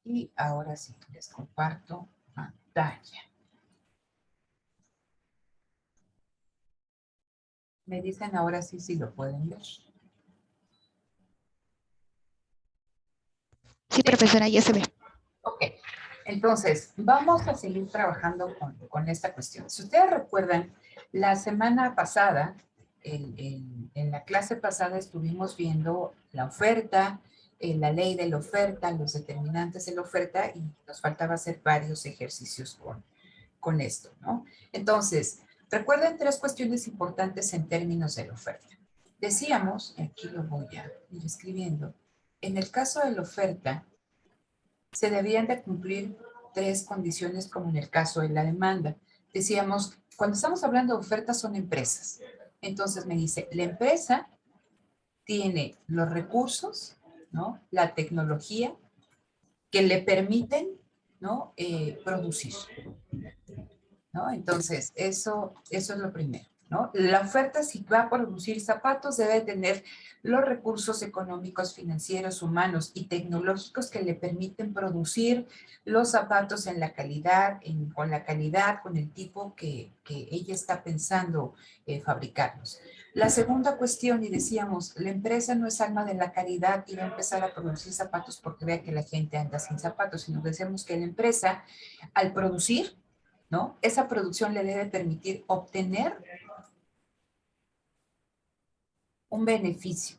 Y ahora sí, les comparto pantalla. Me dicen ahora sí si lo pueden ver. Sí, profesora, ya se ve. Ok, entonces vamos a seguir trabajando con esta cuestión. Si ustedes recuerdan, la semana pasada, en la clase pasada estuvimos viendo la oferta, la ley de la oferta, los determinantes de la oferta y nos faltaba hacer varios ejercicios con esto, ¿no? Entonces, recuerden tres cuestiones importantes en términos de la oferta. Decíamos, aquí lo voy a ir escribiendo, en el caso de la oferta, se debían de cumplir tres condiciones como en el caso de la demanda. Decíamos, cuando estamos hablando de ofertas son empresas. Entonces me dice, la empresa tiene los recursos, ¿no? La tecnología que le permiten, ¿no? Producir, ¿no? Entonces, eso es lo primero, ¿no? La oferta, si va a producir zapatos, debe tener los recursos económicos, financieros, humanos y tecnológicos que le permiten producir los zapatos en la calidad, con la calidad, con el tipo que ella está pensando fabricarlos. La segunda cuestión, y decíamos, la empresa no es alma de la caridad y va a empezar a producir zapatos porque vea que la gente anda sin zapatos, sino que decíamos que la empresa, al producir, ¿no? Esa producción le debe permitir obtener un beneficio,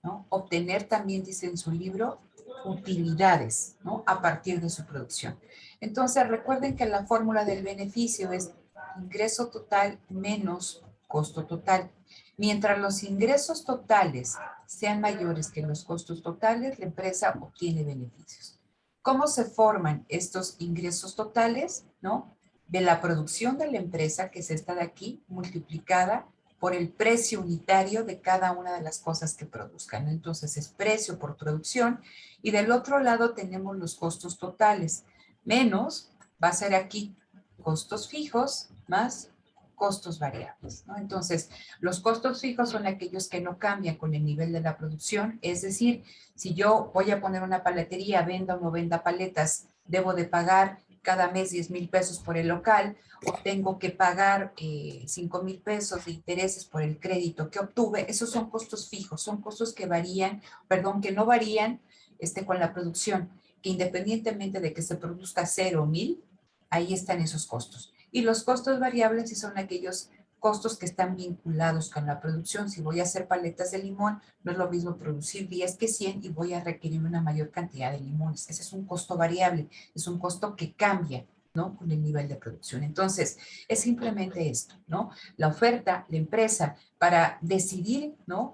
¿no? Obtener también, dice en su libro, utilidades, ¿no? A partir de su producción. Entonces, recuerden que la fórmula del beneficio es ingreso total menos costo total. Mientras los ingresos totales sean mayores que los costos totales, la empresa obtiene beneficios. ¿Cómo se forman estos ingresos totales? ¿No? De la producción de la empresa, que es esta de aquí, multiplicada por el precio unitario de cada una de las cosas que produzcan. Entonces es precio por producción y del otro lado tenemos los costos totales, menos va a ser aquí costos fijos más costos variables, ¿no? Entonces, los costos fijos son aquellos que no cambian con el nivel de la producción, es decir, si yo voy a poner una paletería, venda o no venda paletas, debo de pagar cada mes 10,000 pesos por el local, o tengo que pagar 5,000 pesos de intereses por el crédito que obtuve. Esos son costos fijos, son costos que varían, perdón, que no varían con la producción, que independientemente de que se produzca 0 o 1,000, ahí están esos costos. Y los costos variables sí son aquellos costos que están vinculados con la producción. Si voy a hacer paletas de limón, no es lo mismo producir 10 que 100 y voy a requerir una mayor cantidad de limones. Ese es un costo variable, es un costo que cambia, ¿no? Con el nivel de producción. Entonces, es simplemente esto, ¿no? La oferta, la empresa, para decidir, ¿no?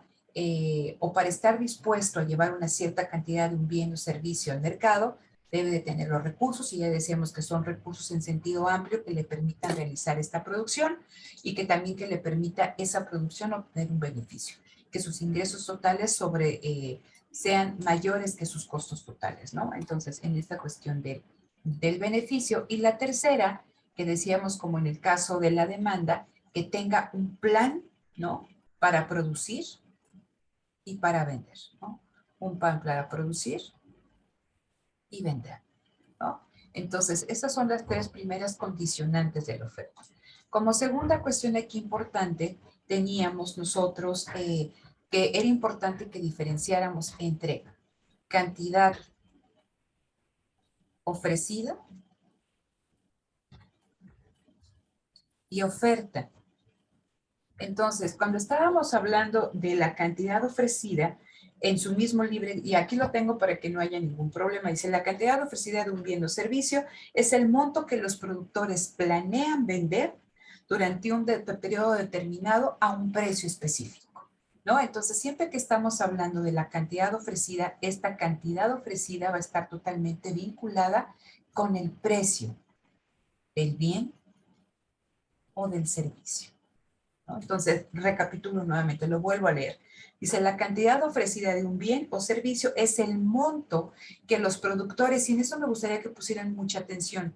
O para estar dispuesto a llevar una cierta cantidad de un bien o servicio al mercado, debe de tener los recursos, y ya decíamos que son recursos en sentido amplio que le permitan realizar esta producción y que también que le permita esa producción obtener un beneficio, que sus ingresos totales sean mayores que sus costos totales, ¿no? Entonces, en esta cuestión del beneficio. Y la tercera, que decíamos como en el caso de la demanda, que tenga un plan, ¿no? Para producir y para vender, ¿no? Un plan para producir y vender, ¿no? Entonces, esas son las tres primeras condicionantes de la oferta. Como segunda cuestión aquí importante, teníamos nosotros que era importante que diferenciáramos entre cantidad ofrecida y oferta. Entonces, cuando estábamos hablando de la cantidad ofrecida, en su mismo libro, y aquí lo tengo para que no haya ningún problema, dice: la cantidad ofrecida de un bien o servicio es el monto que los productores planean vender durante un periodo determinado a un precio específico, ¿no? Entonces, siempre que estamos hablando de la cantidad ofrecida, esta cantidad ofrecida va a estar totalmente vinculada con el precio del bien o del servicio, ¿no? Entonces, recapitulo nuevamente, lo vuelvo a leer. Dice: la cantidad ofrecida de un bien o servicio es el monto que los productores, y en eso me gustaría que pusieran mucha atención,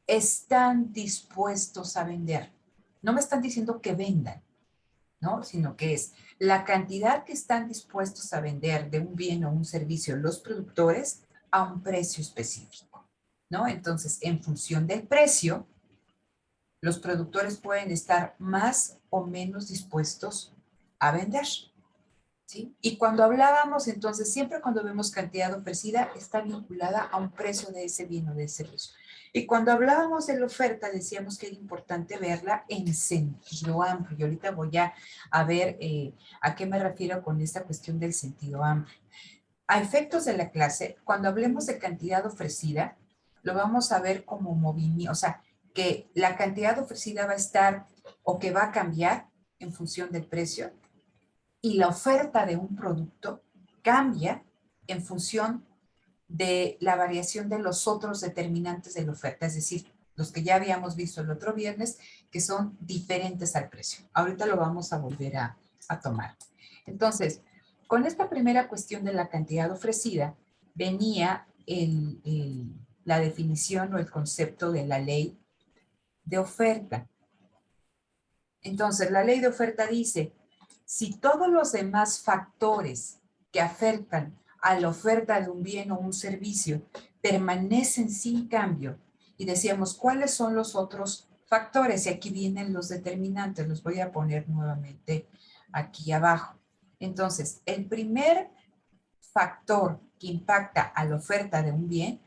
están dispuestos a vender. No me están diciendo que vendan, ¿no? Sino que es la cantidad que están dispuestos a vender de un bien o un servicio los productores a un precio específico, ¿no? Entonces, en función del precio, los productores pueden estar más o menos dispuestos a vender, ¿sí? Y cuando hablábamos, entonces, siempre cuando vemos cantidad ofrecida, está vinculada a un precio de ese bien o de ese servicio. Y cuando hablábamos de la oferta, decíamos que era importante verla en sentido amplio. Y ahorita voy a ver a qué me refiero con esta cuestión del sentido amplio. A efectos de la clase, cuando hablemos de cantidad ofrecida, lo vamos a ver como movimiento, o sea, que la cantidad ofrecida va a estar o que va a cambiar en función del precio, y la oferta de un producto cambia en función de la variación de los otros determinantes de la oferta, es decir, los que ya habíamos visto el otro viernes, que son diferentes al precio. Ahorita lo vamos a volver a tomar. Entonces, con esta primera cuestión de la cantidad ofrecida, venía la definición o el concepto de la ley de oferta. Entonces, la ley de oferta dice, si todos los demás factores que afectan a la oferta de un bien o un servicio permanecen sin cambio, y decíamos, ¿cuáles son los otros factores? Y aquí vienen los determinantes, los voy a poner nuevamente aquí abajo. Entonces, el primer factor que impacta a la oferta de un bien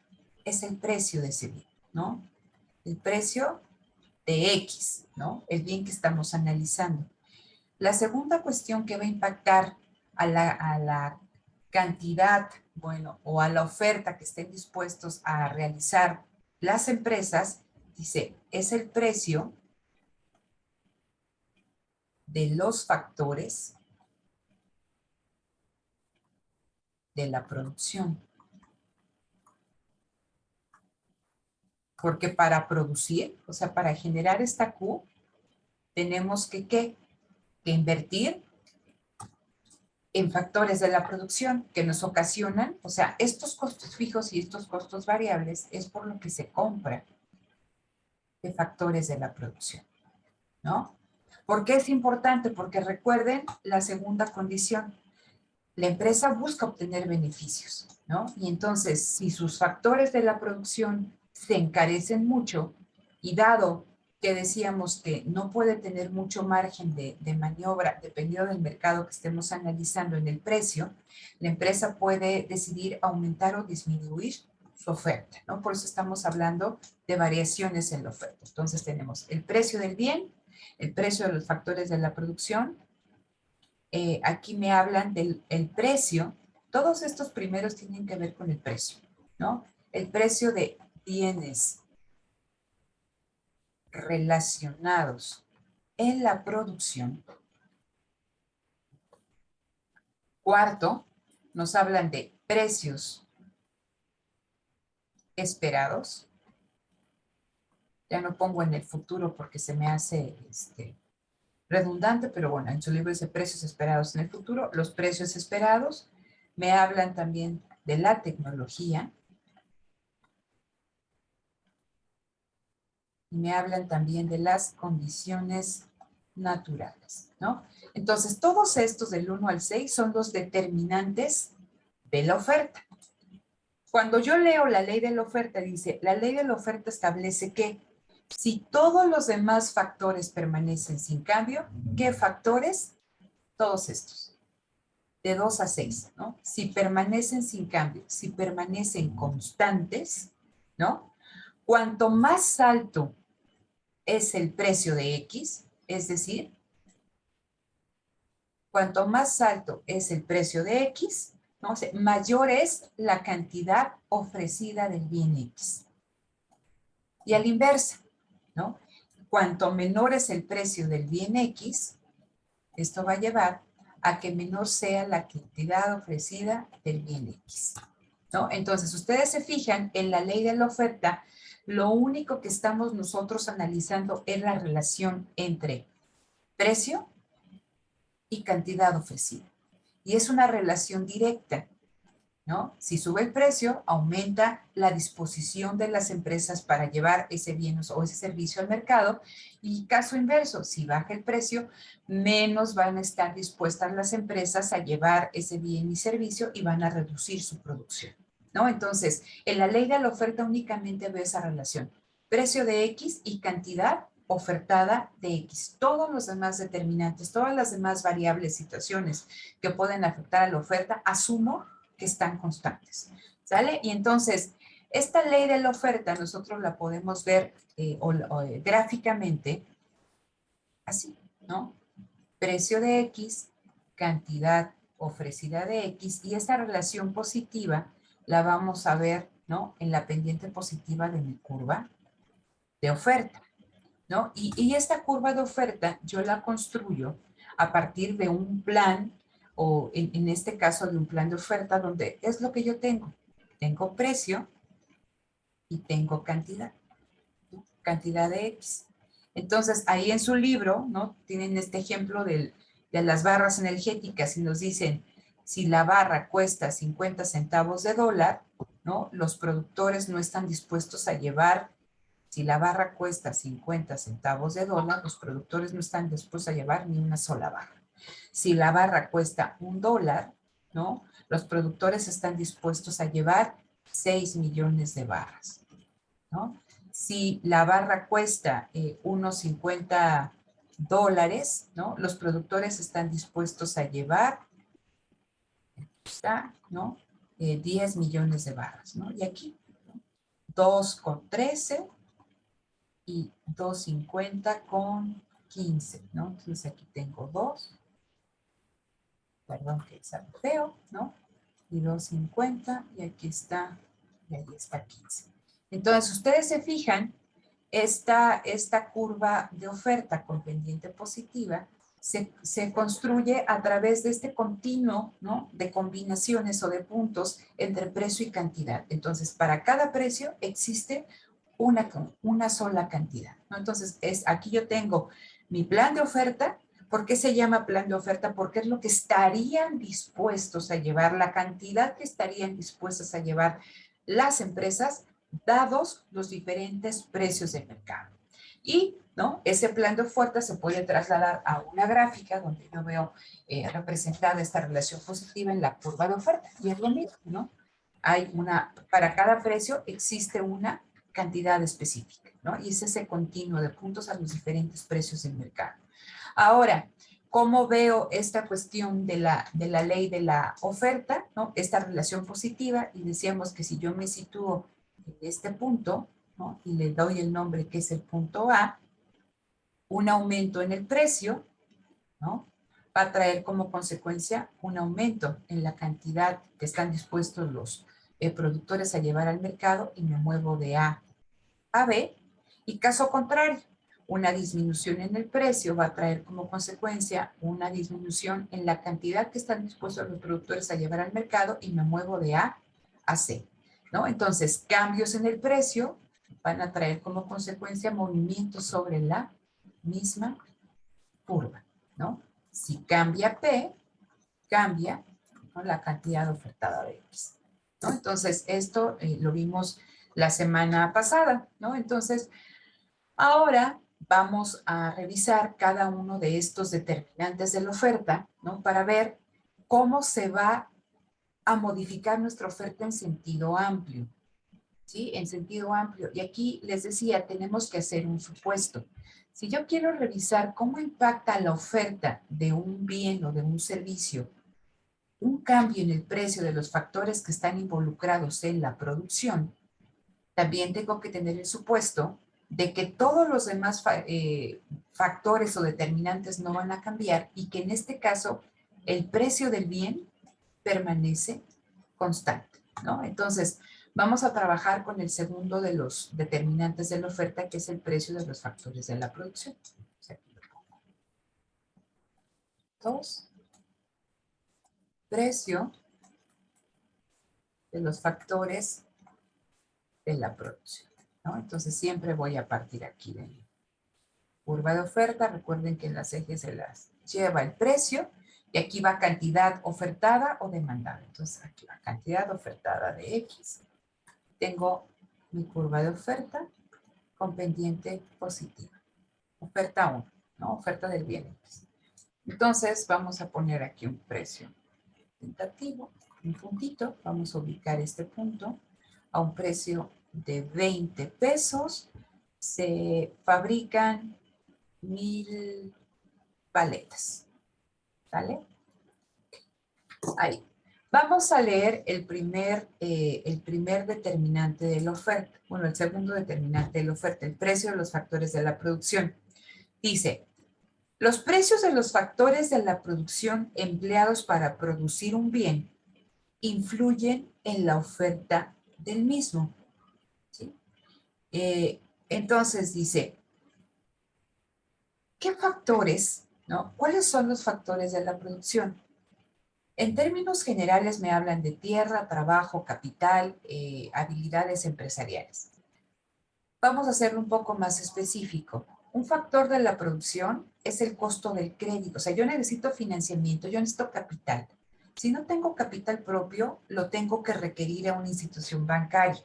es el precio de ese bien, ¿no? El precio de X, ¿no? El bien que estamos analizando. La segunda cuestión que va a impactar a la cantidad, bueno, o a la oferta que estén dispuestos a realizar las empresas, dice, es el precio de los factores de la producción. Porque para producir, o sea, para generar esta Q, tenemos que invertir en factores de la producción que nos ocasionan, o sea, estos costos fijos y estos costos variables es por lo que se compra de factores de la producción, ¿no? ¿Por qué es importante? Porque recuerden la segunda condición. La empresa busca obtener beneficios, ¿no? Y entonces, si sus factores de la producción se encarecen mucho, y dado que decíamos que no puede tener mucho margen de maniobra, dependiendo del mercado que estemos analizando en el precio, la empresa puede decidir aumentar o disminuir su oferta, ¿no? Por eso estamos hablando de variaciones en la oferta. Entonces tenemos el precio del bien, el precio de los factores de la producción. Aquí me hablan del precio. Todos estos primeros tienen que ver con el precio, ¿no? El precio de bienes relacionados en la producción. Cuarto, nos hablan de precios esperados. Ya no pongo en el futuro porque se me hace redundante, pero bueno, en su libro dice precios esperados en el futuro. Los precios esperados me hablan también de la tecnología. Y me hablan también de las condiciones naturales, ¿no? Entonces, todos estos del 1 al 6 son los determinantes de la oferta. Cuando yo leo la ley de la oferta, dice, la ley de la oferta establece que si todos los demás factores permanecen sin cambio, ¿qué factores? Todos estos, de 2 a 6, ¿no? Si permanecen sin cambio, si permanecen constantes, ¿no? Cuanto más alto es el precio de X, es decir, cuanto más alto es el precio de X, ¿no? O sea, mayor es la cantidad ofrecida del bien X. Y a la inversa, ¿no? Cuanto menor es el precio del bien X, esto va a llevar a que menor sea la cantidad ofrecida del bien X, ¿no? Entonces, ustedes se fijan en la ley de la oferta, lo único que estamos nosotros analizando es la relación entre precio y cantidad ofrecida. Y es una relación directa, ¿no? Si sube el precio, aumenta la disposición de las empresas para llevar ese bien o ese servicio al mercado, y caso inverso, si baja el precio, menos van a estar dispuestas las empresas a llevar ese bien y servicio y van a reducir su producción, ¿no? Entonces, en la ley de la oferta únicamente veo esa relación. Precio de X y cantidad ofertada de X. Todos los demás determinantes, todas las demás variables, situaciones que pueden afectar a la oferta, asumo que están constantes. ¿Sale? Y entonces, esta ley de la oferta nosotros la podemos ver gráficamente así, ¿no? Precio de X, cantidad ofrecida de X, y esa relación positiva la vamos a ver, ¿no? En la pendiente positiva de mi curva de oferta, ¿no? Y esta curva de oferta yo la construyo a partir de un plan, o en este caso de un plan de oferta, donde es lo que yo tengo. Tengo precio y tengo cantidad, ¿no? Cantidad de X. Entonces, ahí en su libro, ¿no? Tienen este ejemplo de las barras energéticas y nos dicen, si la barra cuesta 50 centavos de dólar, ¿no? Los productores no están dispuestos a llevar, si la barra cuesta 50 centavos de dólar, los productores no están dispuestos a llevar ni una sola barra. Si la barra cuesta $1, ¿no? Los productores están dispuestos a llevar 6 millones de barras, ¿no? Si la barra cuesta unos $50, ¿no? Los productores están dispuestos a llevar, ¿no? 10 millones de barras, ¿no? Y aquí, 2,13 y 2,50 con 15, ¿no? Entonces aquí tengo 2, perdón que sale feo, ¿no? Y 2,50 y aquí está, y ahí está 15. Entonces, ustedes se fijan, esta curva de oferta con pendiente positiva se construye a través de este continuo, ¿no? De combinaciones o de puntos entre precio y cantidad. Entonces, para cada precio existe una sola cantidad, ¿no? Entonces, aquí yo tengo mi plan de oferta. ¿Por qué se llama plan de oferta? Porque es lo que estarían dispuestos a llevar, la cantidad que estarían dispuestas a llevar las empresas dados los diferentes precios del mercado. Y, ¿no? Ese plan de oferta se puede trasladar a una gráfica donde yo veo representada esta relación positiva en la curva de oferta. Y es lo mismo, ¿no? Hay para cada precio existe una cantidad específica, ¿no? Y es ese continuo de puntos a los diferentes precios del mercado. Ahora, ¿cómo veo esta cuestión de la ley de la oferta, ¿no? Esta relación positiva, y decíamos que si yo me sitúo en este punto, ¿no? Y le doy el nombre que es el punto A, un aumento en el precio, ¿no? Va a traer como consecuencia un aumento en la cantidad que están dispuestos los productores a llevar al mercado, y me muevo de A a B. Y caso contrario, una disminución en el precio va a traer como consecuencia una disminución en la cantidad que están dispuestos los productores a llevar al mercado, y me muevo de A a C, ¿no? Entonces, cambios en el precio van a traer como consecuencia movimientos sobre la misma curva, ¿no? Si cambia P, cambia, ¿no? La cantidad ofertada de X, ¿no? Entonces, esto lo vimos la semana pasada, ¿no? Entonces, ahora vamos a revisar cada uno de estos determinantes de la oferta, ¿no? Para ver cómo se va a modificar nuestra oferta en sentido amplio, ¿sí? En sentido amplio. Y aquí les decía, tenemos que hacer un supuesto. Si yo quiero revisar cómo impacta la oferta de un bien o de un servicio un cambio en el precio de los factores que están involucrados en la producción, también tengo que tener el supuesto de que todos los demás factores o determinantes no van a cambiar, y que en este caso el precio del bien permanece constante, ¿no? Entonces, vamos a trabajar con el segundo de los determinantes de la oferta, que es el precio de los factores de la producción. O sea, aquí lo pongo. 2, precio de los factores de la producción, ¿no? Entonces siempre voy a partir aquí de curva de oferta. Recuerden que en las ejes se las lleva el precio, y aquí va cantidad ofertada o demandada. Entonces aquí va cantidad ofertada de X. Tengo mi curva de oferta con pendiente positiva. Oferta 1, ¿no? Oferta del bien X. Entonces vamos a poner aquí un precio tentativo. un puntito, vamos a ubicar este punto, a un precio de 20 pesos, se fabrican 1000 paletas, ¿vale? Ahí. Vamos a leer el primer determinante de la oferta. Bueno, el segundo determinante de la oferta, el precio de los factores de la producción. Dice, los precios de los factores de la producción empleados para producir un bien influyen en la oferta del mismo. ¿Sí? Entonces dice, ¿qué factores, no? ¿Cuáles son los factores de la producción? En términos generales me hablan de tierra, trabajo, capital, habilidades empresariales. Vamos a hacerlo un poco más específico. Un factor de la producción es el costo del crédito. O sea, yo necesito financiamiento, yo necesito capital. Si no tengo capital propio, lo tengo que requerir a una institución bancaria.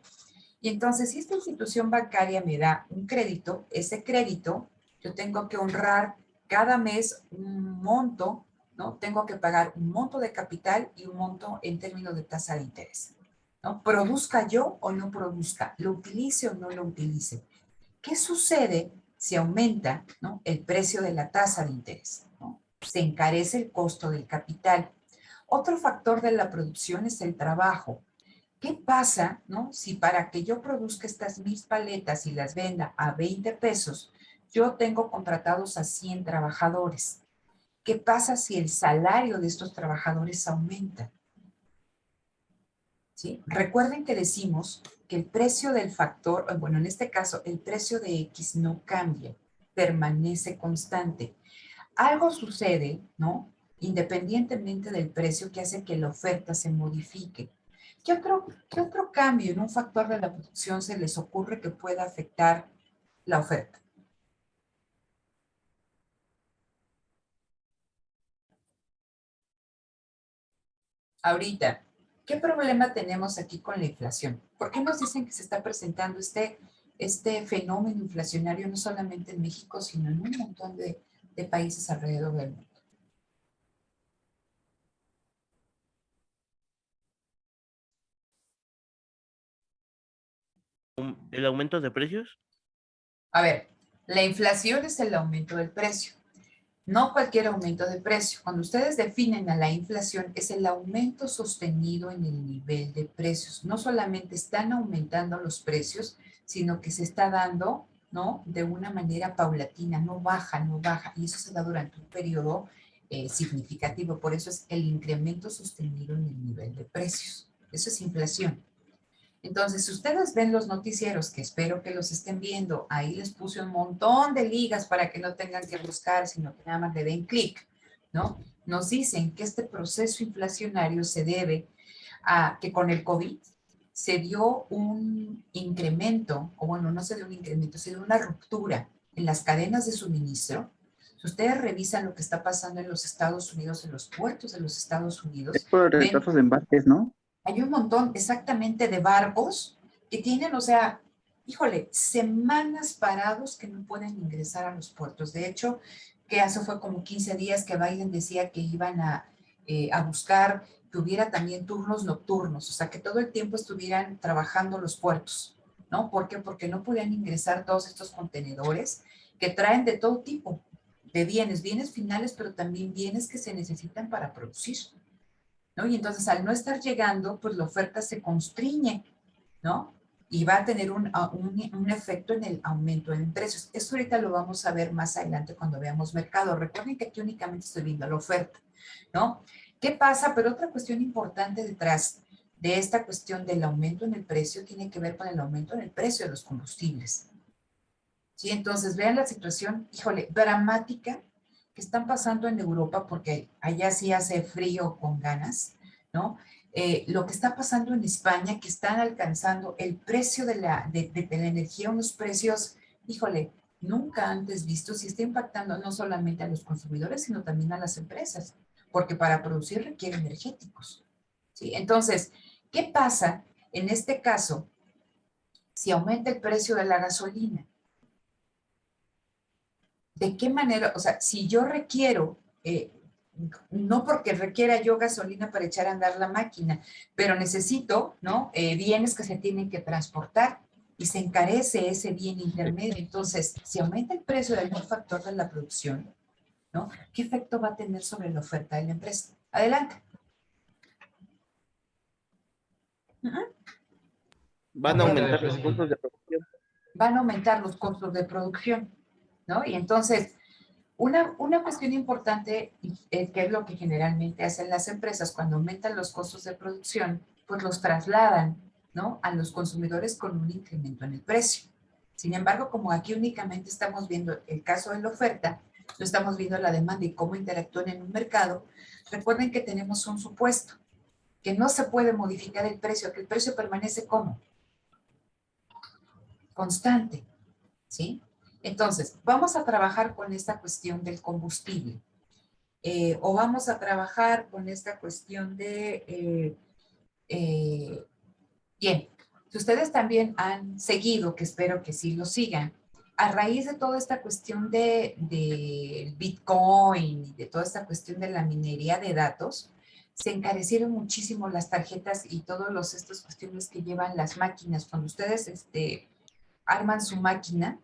Y entonces, si esta institución bancaria me da un crédito, ese crédito, yo tengo que honrar cada mes un monto, ¿no? Tengo que pagar un monto de capital y un monto en términos de tasa de interés, ¿no? Produzca yo o no produzca, lo utilice o no lo utilice. ¿Qué sucede si aumenta, ¿no?, el precio de la tasa de interés, ¿no? Se encarece el costo del capital. Otro factor de la producción es el trabajo. ¿Qué pasa, no? Si para que yo produzca estas 1000 paletas y las venda a 20 pesos, yo tengo contratados a 100 trabajadores? ¿Qué pasa si el salario de estos trabajadores aumenta? ¿Sí? Recuerden que decimos que el precio del factor, bueno, en este caso, el precio de X no cambia, permanece constante. Algo sucede, ¿no? Independientemente del precio, que hace que la oferta se modifique. ¿Qué otro cambio en un factor de la producción se les ocurre que pueda afectar la oferta? Ahorita, ¿qué problema tenemos aquí con la inflación? ¿Por qué nos dicen que se está presentando este fenómeno inflacionario no solamente en México, sino en un montón de países alrededor del mundo? ¿El aumento de precios? A ver, la inflación es el aumento del precio. No cualquier aumento de precio. Cuando ustedes definen a la inflación, es el aumento sostenido en el nivel de precios. No solamente están aumentando los precios, sino que se está dando, ¿no?, de una manera paulatina, no baja, no baja. Y eso se da durante un periodo significativo. Por eso es el incremento sostenido en el nivel de precios. Eso es inflación. Entonces, si ustedes ven los noticieros, que espero que los estén viendo, ahí les puse un montón de ligas para que no tengan que buscar, sino que nada más le den clic, ¿no? Nos dicen que este proceso inflacionario se debe a que con el COVID se dio un incremento, o bueno, no se dio un incremento, se dio una ruptura en las cadenas de suministro. Si ustedes revisan lo que está pasando en los Estados Unidos, en los puertos de los Estados Es Unidos, por ven, retrasos de embarques, ¿no? hay un montón exactamente de barcos que tienen, o sea, híjole, semanas parados que no pueden ingresar a los puertos. De hecho, que hace fue como 15 días que Biden decía que iban a buscar que hubiera también turnos nocturnos, o sea, que todo el tiempo estuvieran trabajando los puertos, ¿no? ¿Por qué? Porque no podían ingresar todos estos contenedores que traen de todo tipo de bienes, bienes finales, pero también bienes que se necesitan para producir, ¿no? Y entonces al no estar llegando, pues la oferta se constriñe, ¿no? Y va a tener un efecto en el aumento en precios. Esto ahorita lo vamos a ver más adelante cuando veamos mercado. Recuerden que aquí únicamente estoy viendo la oferta, ¿no? ¿Qué pasa? Pero otra cuestión importante detrás de esta cuestión del aumento en el precio tiene que ver con el aumento en el precio de los combustibles. ¿Sí? Entonces, vean la situación, híjole, dramática que están pasando en Europa, porque allá sí hace frío con ganas, ¿no? Lo que está pasando en España, que están alcanzando el precio de la energía, unos precios, híjole, nunca antes vistos, y está impactando no solamente a los consumidores, sino también a las empresas, porque para producir requiere energéticos, ¿sí? Entonces, ¿qué pasa en este caso si aumenta el precio de la gasolina? ¿De qué manera? O sea, si yo requiero no porque requiera yo gasolina para echar a andar la máquina, pero necesito, ¿no? Bienes que se tienen que transportar y se encarece ese bien intermedio. Entonces, si aumenta el precio de algún factor de la producción, ¿no? ¿Qué efecto va a tener sobre la oferta de la empresa? Adelante. Van a Oferta de aumentar los precio. costos de producción. Van a aumentar los costos de producción, ¿no? Y entonces, una cuestión importante, que es lo que generalmente hacen las empresas cuando aumentan los costos de producción, pues los trasladan, ¿no? A los consumidores con un incremento en el precio. Sin embargo, como aquí únicamente estamos viendo el caso de la oferta, no estamos viendo la demanda y cómo interactúan en un mercado, recuerden que tenemos un supuesto, que no se puede modificar el precio, que el precio permanece como constante, ¿sí? Entonces, vamos a trabajar con esta cuestión del combustible. O vamos a trabajar con esta cuestión de, bien, si ustedes también han seguido, que espero que sí lo sigan, a raíz de toda esta cuestión de Bitcoin y de toda esta cuestión de la minería de datos, se encarecieron muchísimo las tarjetas y todas estas cuestiones que llevan las máquinas. Cuando ustedes arman su máquina,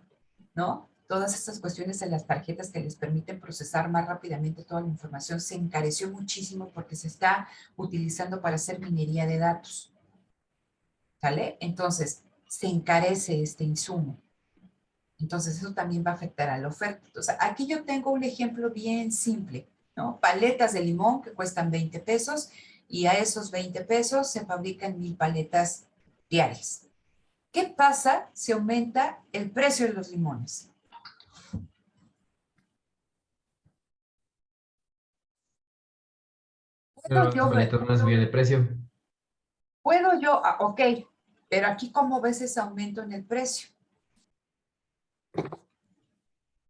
¿no? Todas estas cuestiones en las tarjetas que les permiten procesar más rápidamente toda la información se encareció muchísimo porque se está utilizando para hacer minería de datos, ¿sale? Entonces, se encarece este insumo. Entonces, eso también va a afectar a la oferta. Entonces, aquí yo tengo un ejemplo bien simple, ¿no? Paletas de limón que cuestan 20 pesos y a esos 20 pesos se fabrican 1000 paletas diarias. ¿Qué pasa si aumenta el precio de los limones? Pero las paletas van a subir de precio. Puedo yo, ok, pero aquí ¿cómo ves ese aumento en el precio?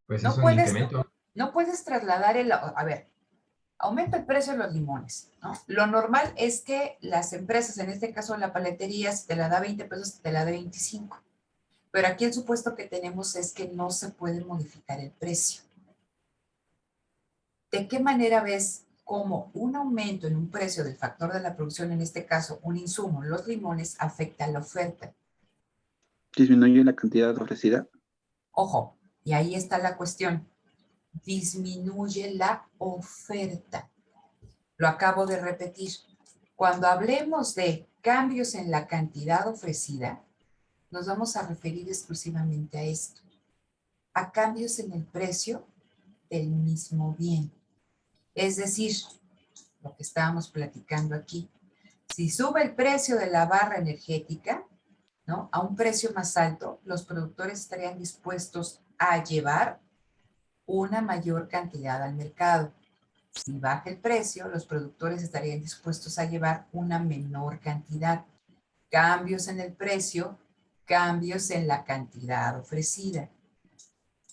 Pues es No un puedes, incremento. no puedes trasladar a ver, aumenta el precio de los limones, ¿no? Lo normal es que las empresas, en este caso la paletería, si te la da 20 pesos, te la da 25. Pero aquí el supuesto que tenemos es que no se puede modificar el precio. ¿De qué manera ves cómo un aumento en un precio del factor de la producción, en este caso un insumo, los limones, afecta a la oferta? Disminuye la cantidad ofrecida. Ojo, y ahí está la cuestión. Disminuye la oferta. Lo acabo de repetir. Cuando hablemos de cambios en la cantidad ofrecida, nos vamos a referir exclusivamente a esto, a cambios en el precio del mismo bien. Es decir, lo que estábamos platicando aquí. Si sube el precio de la barra energética, ¿no?, a un precio más alto, los productores estarían dispuestos a llevar una mayor cantidad al mercado. Si baja el precio, los productores estarían dispuestos a llevar una menor cantidad. Cambios en el precio, cambios en la cantidad ofrecida.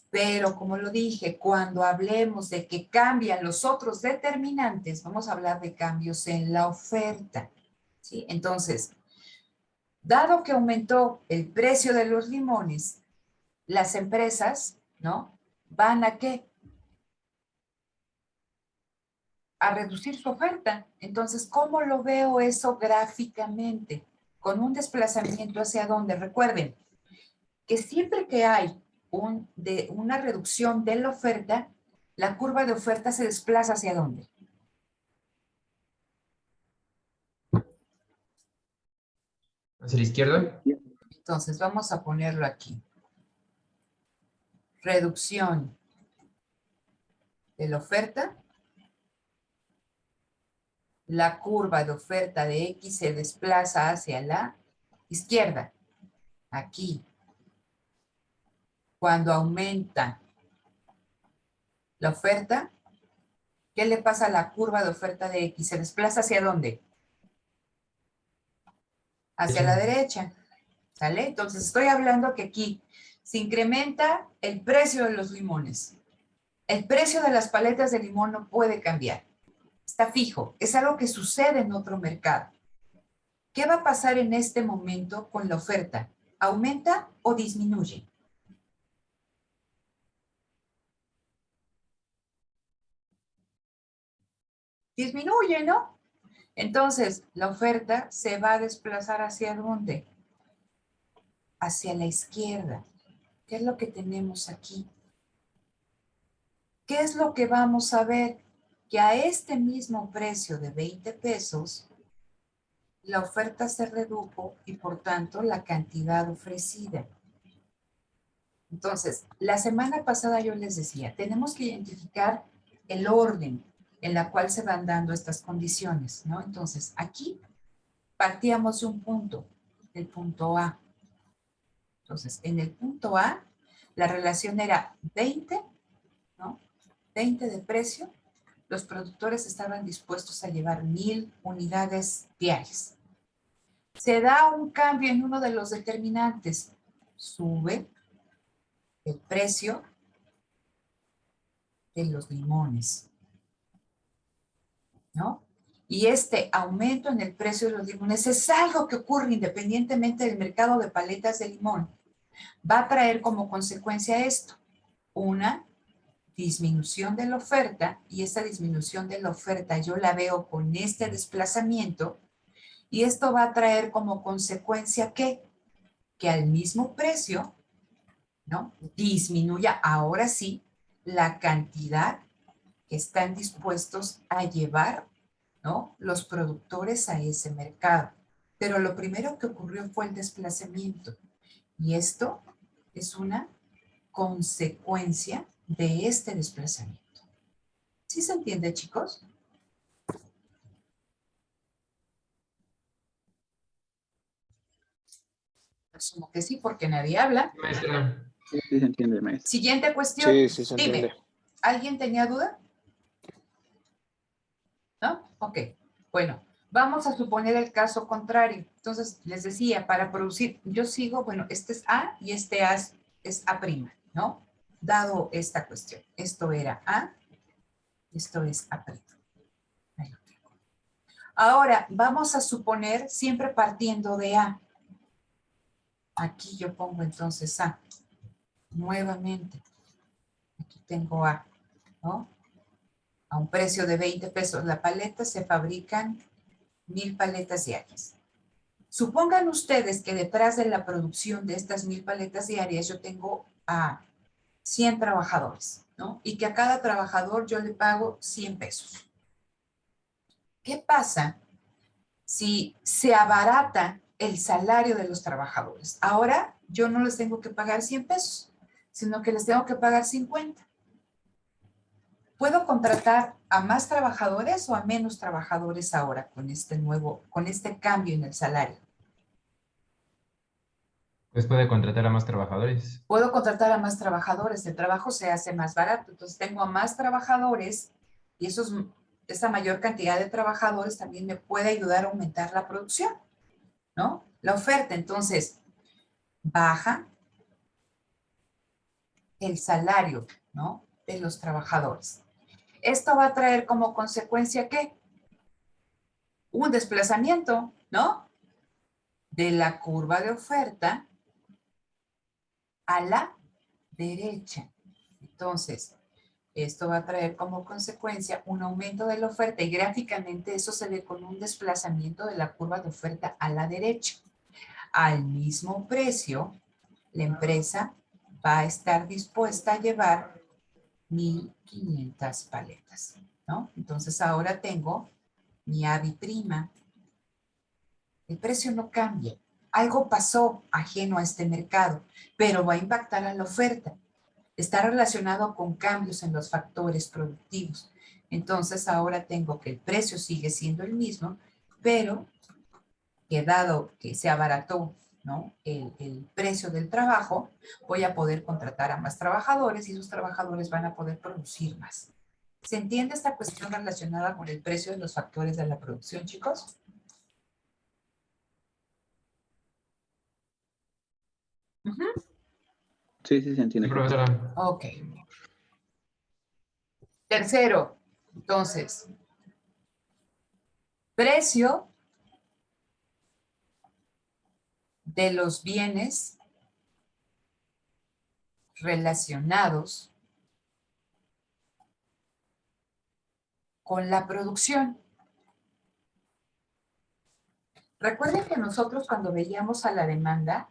Pero como lo dije, cuando hablemos de que cambian los otros determinantes, vamos a hablar de cambios en la oferta, ¿sí? Entonces, dado que aumentó el precio de los limones, las empresas, ¿no?, van a ¿qué? A reducir su oferta. Entonces, ¿cómo lo veo eso gráficamente? Con un desplazamiento hacia dónde. Recuerden que siempre que hay una reducción de la oferta, la curva de oferta se desplaza hacia dónde. Hacia la izquierda. Entonces, vamos a ponerlo aquí. Reducción de la oferta. La curva de oferta de X se desplaza hacia la izquierda. Aquí. Cuando aumenta la oferta, ¿qué le pasa a la curva de oferta de X? ¿Se desplaza hacia dónde? Hacia la derecha. ¿Sale? Entonces estoy hablando que aquí se incrementa el precio de los limones. El precio de las paletas de limón no puede cambiar. Está fijo. Es algo que sucede en otro mercado. ¿Qué va a pasar en este momento con la oferta? ¿Aumenta o disminuye? disminuye, ¿no? Entonces, la oferta se va a desplazar ¿hacia dónde? Hacia la izquierda. ¿Qué es lo que tenemos aquí? ¿Qué es lo que vamos a ver? Que a este mismo precio de 20 pesos, la oferta se redujo y por tanto la cantidad ofrecida. Entonces, la semana pasada yo les decía, tenemos que identificar el orden en la cual se van dando estas condiciones, ¿no? Entonces, aquí partíamos de un punto, el punto A. Entonces, en el punto A, la relación era 20, ¿no? 20 de precio. Los productores estaban dispuestos a llevar 1000 unidades diarias. Se da un cambio en uno de los determinantes. Sube el precio de los limones, ¿no? Y este aumento en el precio de los limones es algo que ocurre independientemente del mercado de paletas de limón. Va a traer como consecuencia esto, una disminución de la oferta, y esta disminución de la oferta yo la veo con este desplazamiento, y esto va a traer como consecuencia ¿qué? Que al mismo precio, ¿no? Disminuya ahora sí la cantidad que están dispuestos a llevar, ¿no? Los productores a ese mercado. Pero lo primero que ocurrió fue el desplazamiento. Y esto es una consecuencia de este desplazamiento. ¿Sí se entiende, chicos? Asumo que sí, porque nadie habla. Maestra. Sí, sí se entiende, maestra. Siguiente cuestión. Sí, sí se Dime, entiende. ¿alguien tenía duda? ¿No? Ok. Bueno, vamos a suponer el caso contrario. Entonces, les decía, para producir, yo sigo, bueno, este es A y este A es A', ¿no? Dado esta cuestión. Esto era A, esto es A'. Ahí lo tengo. Ahora, vamos a suponer, siempre partiendo de A. Aquí yo pongo entonces A. Nuevamente, aquí tengo A, ¿no? A un precio de 20 pesos la paleta, se fabrican 1000 paletas diarias. Supongan ustedes que detrás de la producción de estas 1000 paletas diarias yo tengo a 100 trabajadores, ¿no? Y que a cada trabajador yo le pago 100 pesos. ¿Qué pasa si se abarata el salario de los trabajadores? Ahora yo no les tengo que pagar 100 pesos, sino que les tengo que pagar 50. ¿Puedo contratar a más trabajadores o a menos trabajadores ahora con este cambio en el salario? Pues puede contratar a más trabajadores. Puedo contratar a más trabajadores, el trabajo se hace más barato, entonces tengo a más trabajadores y esa mayor cantidad de trabajadores también me puede ayudar a aumentar la producción, ¿no? La oferta, entonces, baja el salario, ¿no? De los trabajadores. Esto va a traer como consecuencia, ¿qué? Un desplazamiento, ¿no? De la curva de oferta a la derecha. Entonces, esto va a traer como consecuencia un aumento de la oferta y gráficamente eso se ve con un desplazamiento de la curva de oferta a la derecha. Al mismo precio, la empresa va a estar dispuesta a llevar 1500 paletas, ¿no? Entonces ahora tengo mi ABI'. El precio no cambia. Algo pasó ajeno a este mercado, pero va a impactar a la oferta. Está relacionado con cambios en los factores productivos. Entonces ahora tengo que el precio sigue siendo el mismo, pero que dado que se abarató, ¿no? el precio del trabajo, voy a poder contratar a más trabajadores y esos trabajadores van a poder producir más. ¿Se entiende esta cuestión relacionada con el precio de los factores de la producción, chicos? Sí, sí se Sí, entiende. profesora. Ok. Tercero, entonces, precio de los bienes relacionados con la producción. Recuerden que nosotros cuando veíamos a la demanda,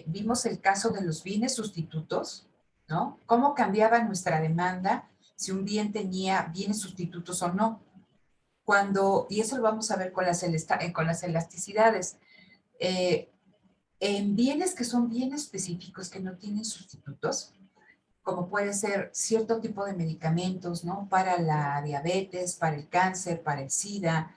vimos el caso de los bienes sustitutos, ¿no? Cómo cambiaba nuestra demanda si un bien tenía bienes sustitutos o no. Y eso lo vamos a ver con las elasticidades. En bienes que son bien específicos, que no tienen sustitutos, como puede ser cierto tipo de medicamentos, ¿no? Para la diabetes, para el cáncer, para el SIDA,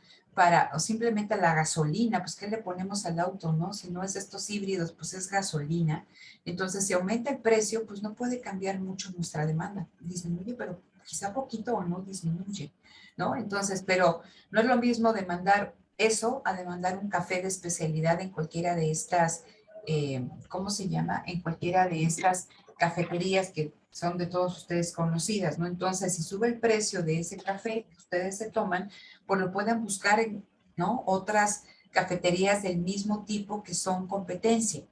o simplemente la gasolina, pues ¿qué le ponemos al auto, no? Si no es estos híbridos, pues es gasolina. Entonces, si aumenta el precio, pues no puede cambiar mucho nuestra demanda. Disminuye, pero quizá poquito o no disminuye, ¿no? Entonces, pero no es lo mismo demandar eso a demandar un café de especialidad en cualquiera de estas, ¿cómo se llama? En cualquiera de estas cafeterías que son de todos ustedes conocidas, ¿no? Entonces, si sube el precio de ese café que ustedes se toman, pues lo pueden buscar en, ¿no? Otras cafeterías del mismo tipo que son competencia,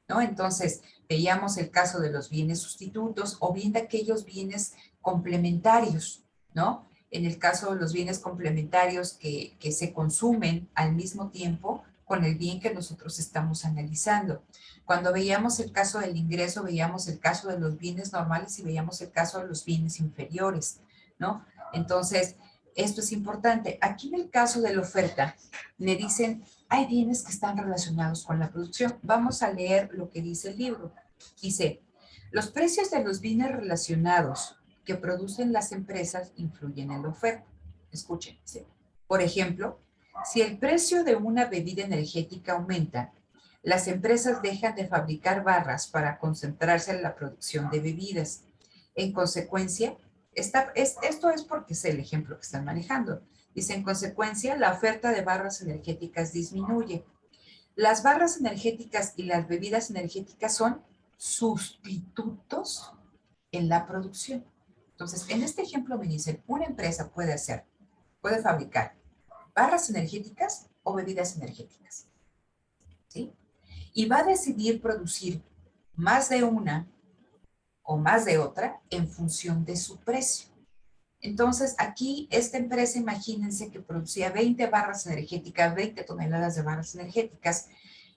¿no? Entonces, veíamos el caso de los bienes sustitutos o bien de aquellos bienes complementarios, ¿no? En el caso de los bienes complementarios que se consumen al mismo tiempo con el bien que nosotros estamos analizando. Cuando veíamos el caso del ingreso, veíamos el caso de los bienes normales y veíamos el caso de los bienes inferiores, ¿no? Entonces, esto es importante. Aquí en el caso de la oferta, me dicen, hay bienes que están relacionados con la producción. Vamos a leer lo que dice el libro. Dice, los precios de los bienes relacionados que producen las empresas influyen en la oferta. Escuchen, dice, por ejemplo, si el precio de una bebida energética aumenta, las empresas dejan de fabricar barras para concentrarse en la producción de bebidas. En consecuencia, esto es porque es el ejemplo que están manejando. Dice, en consecuencia, la oferta de barras energéticas disminuye. Las barras energéticas y las bebidas energéticas son sustitutos en la producción. Entonces, en este ejemplo me dicen, una empresa puede fabricar barras energéticas o bebidas energéticas, ¿sí? Y va a decidir producir más de una o más de otra en función de su precio. Entonces, aquí esta empresa, imagínense que producía 20 barras energéticas, 20 toneladas de barras energéticas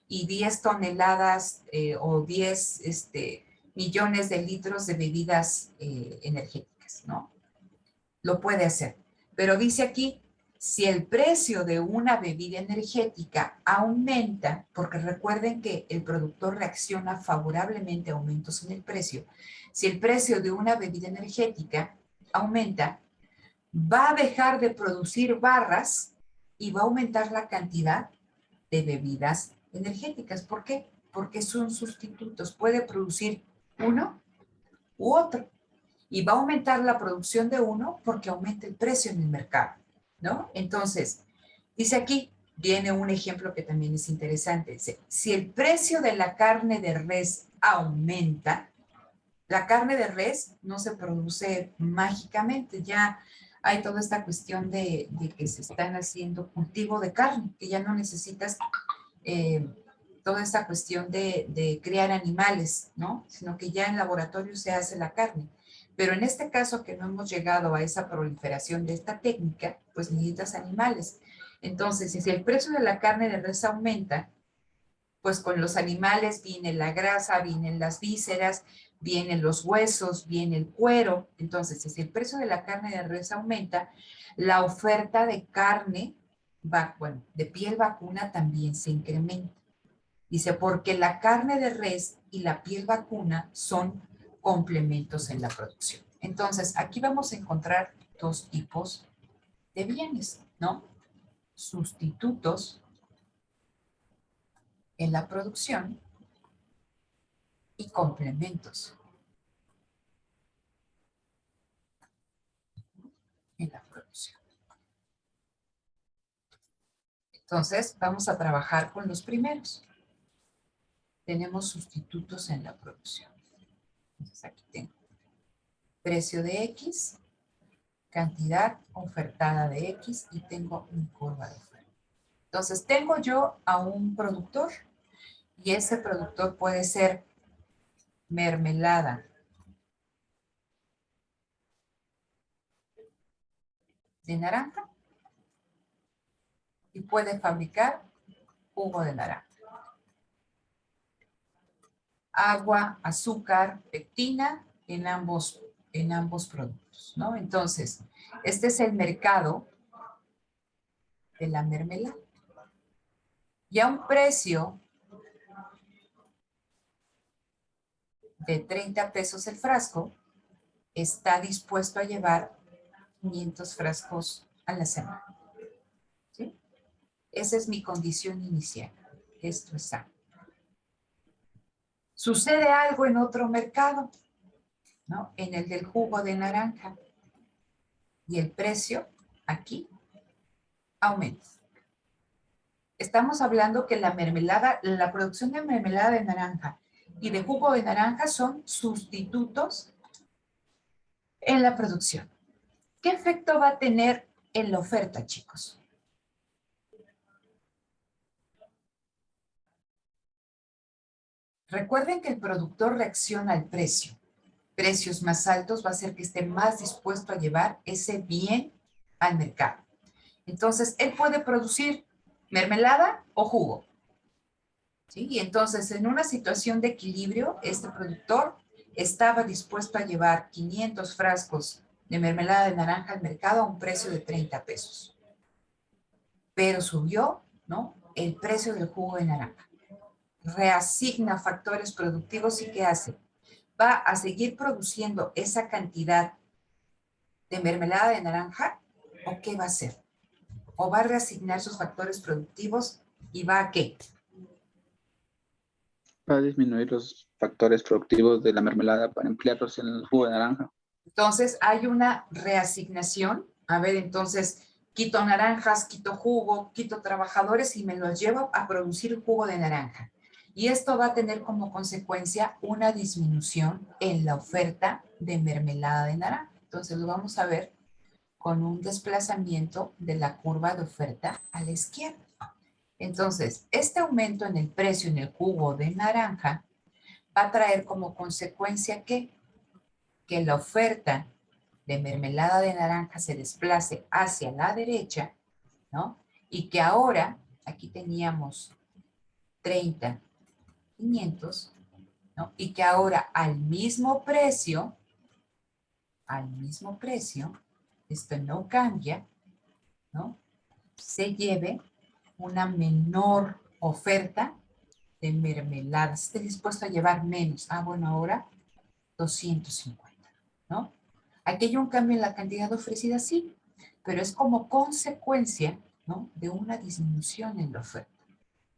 y 10 toneladas o 10 millones de litros de bebidas energéticas, ¿no? Lo puede hacer. Pero dice aquí, si el precio de una bebida energética aumenta, porque recuerden que el productor reacciona favorablemente a aumentos en el precio, si el precio de una bebida energética aumenta, va a dejar de producir barras y va a aumentar la cantidad de bebidas energéticas. ¿Por qué? Porque son sustitutos. Puede producir uno u otro. Y va a aumentar la producción de uno porque aumenta el precio en el mercado, ¿no? Entonces, dice aquí, viene un ejemplo que también es interesante. Dice, si el precio de la carne de res aumenta, la carne de res no se produce mágicamente, ya hay toda esta cuestión de que se están haciendo cultivo de carne, que ya no necesitas toda esta cuestión de criar animales, ¿no? Sino que ya en laboratorio se hace la carne. Pero en este caso que no hemos llegado a esa proliferación de esta técnica, pues necesitas animales. Entonces, si el precio de la carne de res aumenta, pues con los animales viene la grasa, vienen las vísceras, vienen los huesos, viene el cuero. Entonces, si el precio de la carne de res aumenta, la oferta de carne, bueno, de piel vacuna también se incrementa. Dice, porque la carne de res y la piel vacuna son complementos en la producción. Entonces, aquí vamos a encontrar dos tipos de bienes, ¿no? Sustitutos en la producción y complementos en la producción. Entonces, vamos a trabajar con los primeros. Tenemos sustitutos en la producción. Entonces, aquí tengo precio de X, cantidad ofertada de X y tengo mi curva de oferta. Entonces, tengo yo a un productor y ese productor puede ser mermelada de naranja y puede fabricar jugo de naranja. Agua, azúcar, pectina en ambos productos, ¿no? Entonces, este es el mercado de la mermelada. Y a un precio de 30 pesos el frasco, está dispuesto a llevar 500 frascos a la semana. ¿Sí? Esa es mi condición inicial. Esto está. Sucede algo en otro mercado, ¿no? En el del jugo de naranja. Y el precio aquí aumenta. Estamos hablando que la mermelada, la producción de mermelada de naranja y de jugo de naranja son sustitutos en la producción. ¿Qué efecto va a tener en la oferta, chicos? Recuerden que el productor reacciona al precio. Precios más altos va a hacer que esté más dispuesto a llevar ese bien al mercado. Entonces, él puede producir mermelada o jugo. ¿Sí? Y entonces, en una situación de equilibrio, este productor estaba dispuesto a llevar 500 frascos de mermelada de naranja al mercado a un precio de 30 pesos. Pero subió, ¿no?, el precio del jugo de naranja. Reasigna factores productivos y ¿qué hace? Va a seguir produciendo esa cantidad de mermelada de naranja o ¿qué va a hacer? O va a reasignar sus factores productivos y va a ¿qué? Va a disminuir los factores productivos de la mermelada para emplearlos en el jugo de naranja. Entonces hay una reasignación. A ver, entonces quito naranjas, quito jugo, quito trabajadores y me los llevo a producir jugo de naranja. Y esto va a tener como consecuencia una disminución en la oferta de mermelada de naranja. Entonces lo vamos a ver con un desplazamiento de la curva de oferta a la izquierda. Entonces, este aumento en el precio en el jugo de naranja va a traer como consecuencia que la oferta de mermelada de naranja se desplace hacia la derecha, ¿no? Y que ahora, aquí teníamos 30, 500, ¿no? Y que ahora al mismo precio, esto no cambia, ¿no? Se lleve una menor oferta de mermelada. Esté dispuesto a llevar menos. Ah, bueno, ahora 250, ¿no? Aquí hay un cambio en la cantidad ofrecida, sí, pero es como consecuencia, ¿no?, de una disminución en la oferta.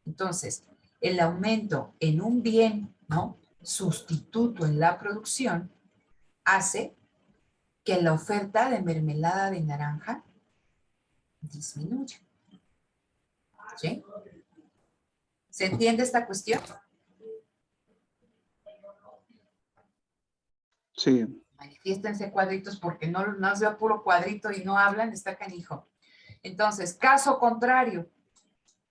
Entonces, el aumento en un bien, ¿no?, sustituto en la producción, hace que la oferta de mermelada de naranja disminuya. ¿Sí? ¿Se entiende esta cuestión? Sí, Manifiéstense cuadritos porque no os veo puro cuadrito y no hablan, está canijo. Entonces, caso contrario,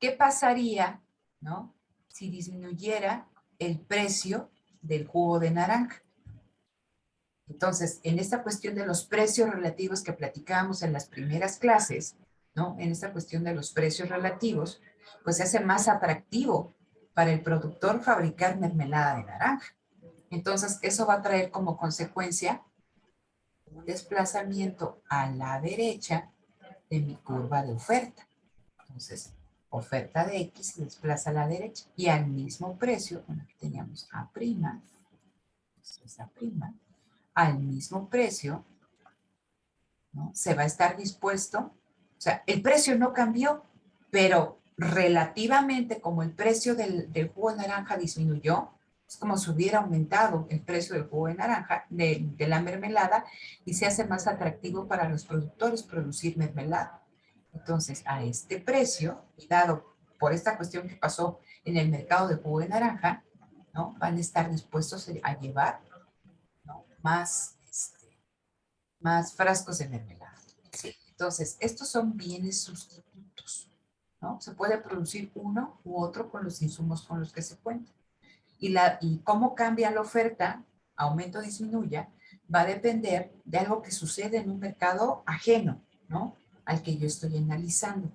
¿qué pasaría, ¿no?, si disminuyera el precio del jugo de naranja? Entonces, en esta cuestión de los precios relativos que platicábamos en las primeras clases, ¿no?, en esta cuestión de los precios relativos, pues se hace más atractivo para el productor fabricar mermelada de naranja. Entonces, eso va a traer como consecuencia un desplazamiento a la derecha de mi curva de oferta. Entonces, oferta de X se desplaza a la derecha y al mismo precio, bueno, aquí teníamos A', esto es A', al mismo precio, ¿no?, se va a estar dispuesto, o sea, el precio no cambió, pero relativamente como el precio del jugo de naranja disminuyó, es como si hubiera aumentado el precio del jugo de naranja, de la mermelada, y se hace más atractivo para los productores producir mermelada. Entonces, a este precio, y dado por esta cuestión que pasó en el mercado de jugo de naranja, ¿no?, van a estar dispuestos a llevar, ¿no?, más frascos de mermelada. ¿Sí? Entonces, estos son bienes sustitutos, ¿no? Se puede producir uno u otro con los insumos con los que se cuenta. Y cómo cambia la oferta, aumento o disminuya, va a depender de algo que sucede en un mercado ajeno, ¿no? al que yo estoy analizando.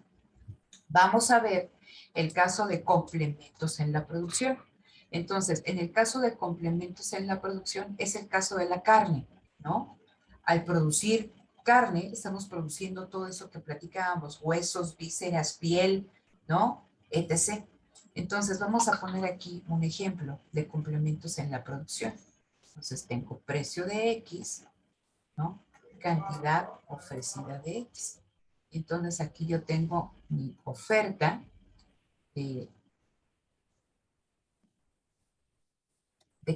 Vamos a ver el caso de complementos en la producción. Entonces, en el caso de complementos en la producción es el caso de la carne, ¿no? Al producir carne, estamos produciendo todo eso que platicábamos, huesos, vísceras, piel, ¿no? Etc. Entonces, vamos a poner aquí un ejemplo de complementos en la producción. Entonces, tengo precio de X, ¿no? Cantidad ofrecida de X. Entonces, aquí yo tengo mi oferta de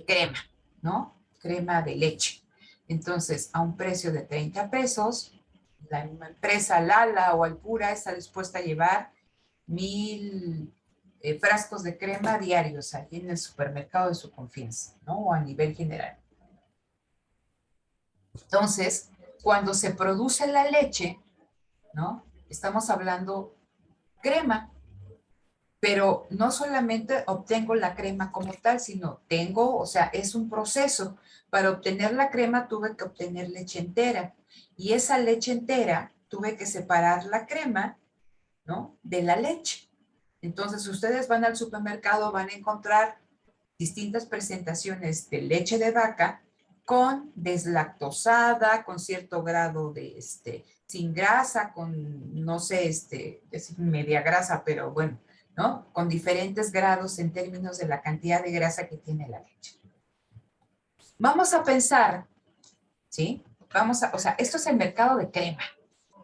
crema, ¿no? Crema de leche. Entonces, a un precio de 30 pesos, la misma empresa Lala o Alpura está dispuesta a llevar 1000 frascos de crema diarios ahí en el supermercado de su confianza, ¿no? O a nivel general. Entonces, cuando se produce la leche, ¿no? Estamos hablando crema, pero no solamente obtengo la crema como tal, sino tengo, o sea, es un proceso. Para obtener la crema tuve que obtener leche entera y esa leche entera tuve que separar la crema, ¿no? De la leche. Entonces, ustedes van al supermercado, van a encontrar distintas presentaciones de leche de vaca con deslactosada, con cierto grado de, sin grasa, con, no sé, es media grasa, pero bueno, ¿no? Con diferentes grados en términos de la cantidad de grasa que tiene la leche. Vamos a pensar, ¿sí? O sea, esto es el mercado de crema,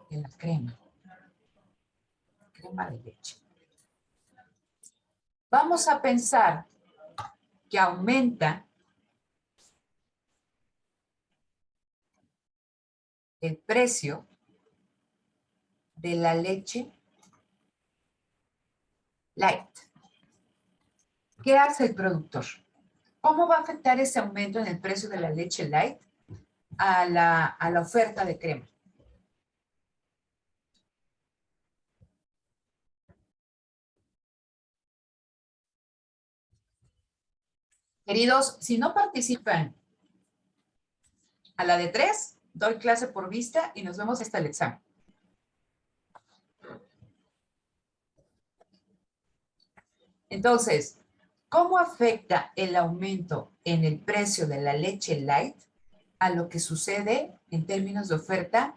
de la crema de leche. Vamos a pensar que aumenta el precio de la leche light. ¿Qué hace el productor? ¿Cómo va a afectar ese aumento en el precio de la leche light a la oferta de crema? Queridos, si no participan a la de 3, doy clase por vista y nos vemos hasta el examen. Entonces, ¿cómo afecta el aumento en el precio de la leche light a lo que sucede en términos de oferta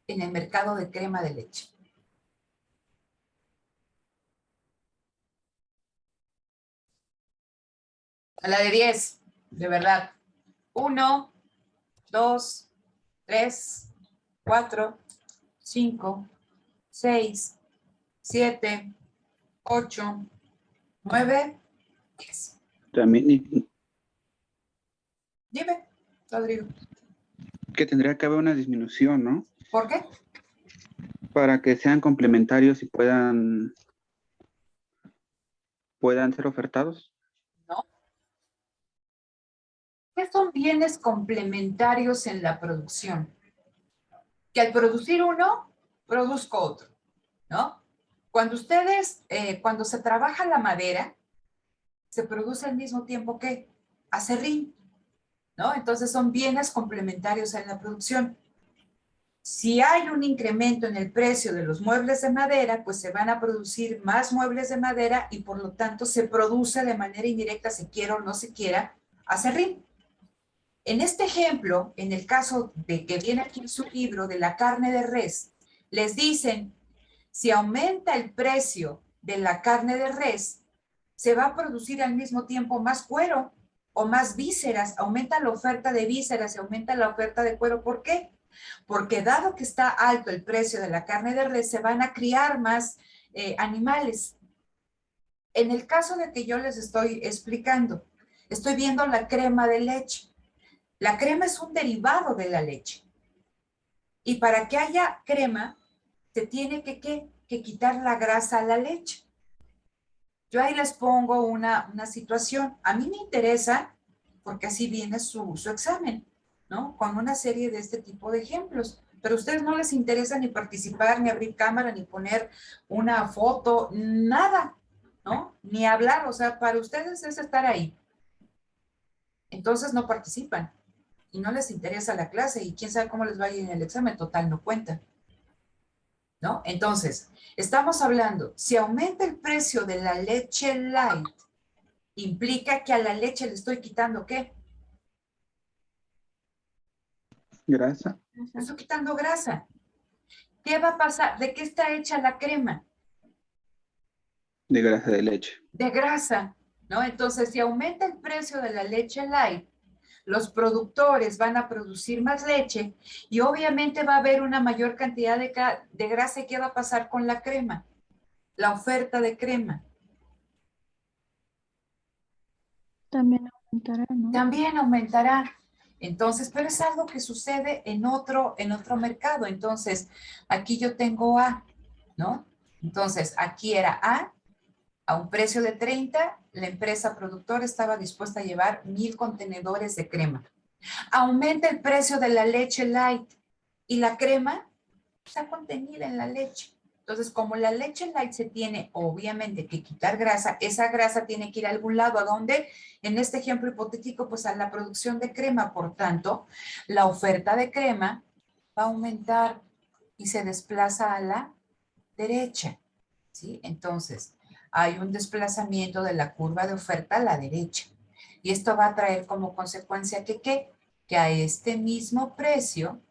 en el mercado de crema de leche? A la de 10, de verdad. 1, 2, 3, 4, 5, 6, 7, 8, 9, 10. También Dime, Rodrigo. que tendría que haber una disminución, ¿no? ¿Por qué? Para que sean complementarios y puedan ser ofertados. ¿No? ¿Qué son bienes complementarios en la producción? Que al producir uno, produzco otro, ¿no? Cuando cuando se trabaja la madera, se produce al mismo tiempo que acerrín, ¿no? Entonces son bienes complementarios en la producción. Si hay un incremento en el precio de los muebles de madera, pues se van a producir más muebles de madera y por lo tanto se produce de manera indirecta, se quiera o no se quiera, acerrín. En este ejemplo, en el caso de que viene aquí en su libro de la carne de res, les dicen, si aumenta el precio de la carne de res, se va a producir al mismo tiempo más cuero o más vísceras, aumenta la oferta de vísceras y aumenta la oferta de cuero. ¿Por qué? Porque dado que está alto el precio de la carne de res, se van a criar más animales. En el caso de que yo les estoy explicando, estoy viendo la crema de leche. La crema es un derivado de la leche. Y para que haya crema, se tiene que quitar la grasa a la leche. Yo ahí les pongo una situación. A mí me interesa, porque así viene su examen, ¿no? Con una serie de este tipo de ejemplos. Pero a ustedes no les interesa ni participar, ni abrir cámara, ni poner una foto, nada, ¿no? Ni hablar, o sea, para ustedes es estar ahí. Entonces no participan y no les interesa la clase y quién sabe cómo les va a ir en el examen, total, no cuenta. ¿no? Entonces, estamos hablando, si aumenta el precio de la leche light, implica que a la leche le estoy quitando, ¿qué? Grasa. Le estoy quitando grasa. ¿Qué va a pasar? ¿De qué está hecha la crema? De grasa de leche. De grasa, ¿no? Entonces, si aumenta el precio de la leche light, los productores van a producir más leche y obviamente va a haber una mayor cantidad de grasa. ¿Y qué va a pasar con la crema? La oferta de crema. También aumentará, ¿no? También aumentará. Entonces, pero es algo que sucede en otro mercado. Entonces, aquí yo tengo A, ¿no? Entonces, aquí era a un precio de 30, la empresa productora estaba dispuesta a llevar 1000 contenedores de crema. Aumenta el precio de la leche light y la crema está contenida en la leche. Entonces, como la leche light se tiene obviamente que quitar grasa, esa grasa tiene que ir a algún lado. ¿A dónde? En este ejemplo hipotético, pues a la producción de crema. Por tanto, la oferta de crema va a aumentar y se desplaza a la derecha, ¿sí? Entonces, hay un desplazamiento de la curva de oferta a la derecha. Y esto va a traer como consecuencia que, ¿qué? Que a este mismo precio,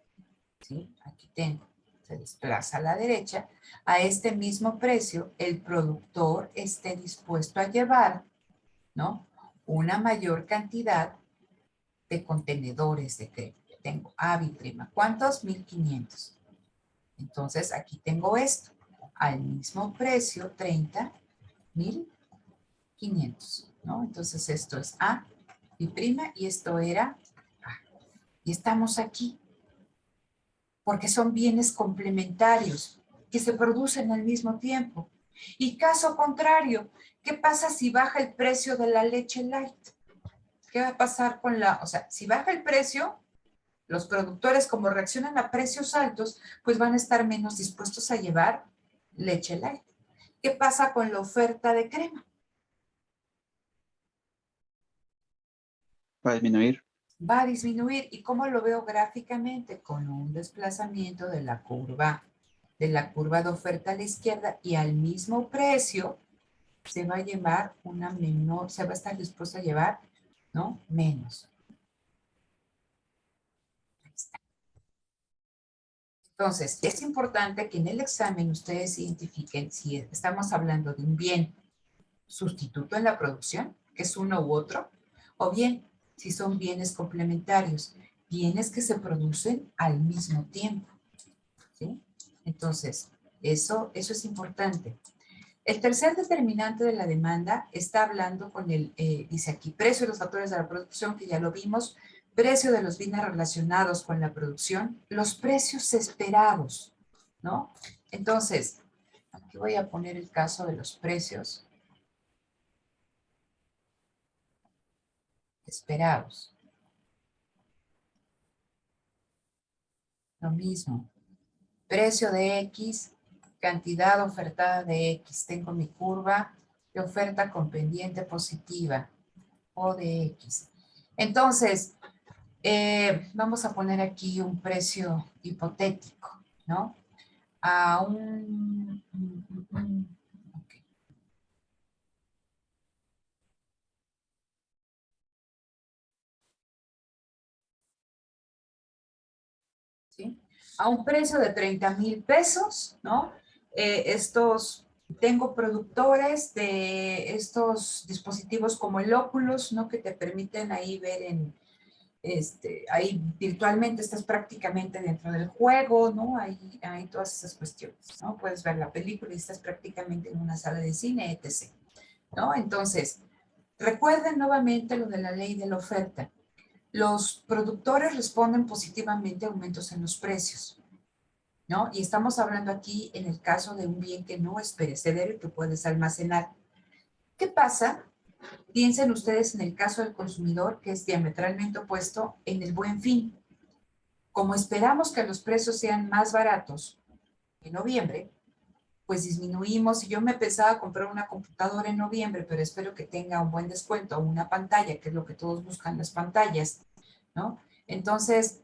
¿sí? Aquí tengo, se desplaza a la derecha, a este mismo precio el productor esté dispuesto a llevar, ¿no? Una mayor cantidad de contenedores de crema. Tengo prima. ¿Cuántos? 1500. Entonces, aquí tengo esto. Al mismo precio, 30, 1500, ¿no? Entonces, esto es A, prima, y esto era A. Y estamos aquí, porque son bienes complementarios que se producen al mismo tiempo. Y caso contrario, ¿qué pasa si baja el precio de la leche light? ¿Qué va a pasar con o sea, si baja el precio, los productores, como reaccionan a precios altos, pues van a estar menos dispuestos a llevar leche light. ¿Qué pasa con la oferta de crema? Va a disminuir. Va a disminuir. ¿Y cómo lo veo gráficamente? Con un desplazamiento de la curva de oferta a la izquierda, y al mismo precio se va a llevar una menor, se va a estar dispuesto a llevar, ¿no? Menos. Ahí está. Entonces, es importante que en el examen ustedes identifiquen si estamos hablando de un bien sustituto en la producción, que es uno u otro, o bien si son bienes complementarios, bienes que se producen al mismo tiempo, ¿sí? Entonces, eso es importante. El tercer determinante de la demanda está hablando con dice aquí, precio de los factores de la producción, que ya lo vimos, precio de los bienes relacionados con la producción, los precios esperados, ¿no? Entonces, aquí voy a poner el caso de los precios esperados. Lo mismo, precio de X, cantidad ofertada de X. Tengo mi curva de oferta con pendiente positiva, O de X. Entonces, vamos a poner aquí un precio hipotético, ¿no? A ok. ¿Sí? A un precio de 30,000 pesos, ¿no? Tengo productores de estos dispositivos como el Oculus, ¿no? Que te permiten ahí ver ahí virtualmente estás prácticamente dentro del juego, ¿no? Hay todas esas cuestiones, ¿no? Puedes ver la película y estás prácticamente en una sala de cine, etc., ¿no? Entonces, recuerden nuevamente lo de la ley de la oferta. Los productores responden positivamente a aumentos en los precios, ¿no? Y estamos hablando aquí en el caso de un bien que no es perecedero y que puedes almacenar. ¿Qué pasa? Piensen ustedes en el caso del consumidor, que es diametralmente opuesto en el Buen Fin. Como esperamos que los precios sean más baratos en noviembre, pues disminuimos. Si yo me pensaba comprar una computadora en noviembre, pero espero que tenga un buen descuento o una pantalla, que es lo que todos buscan, las pantallas, ¿no? Entonces,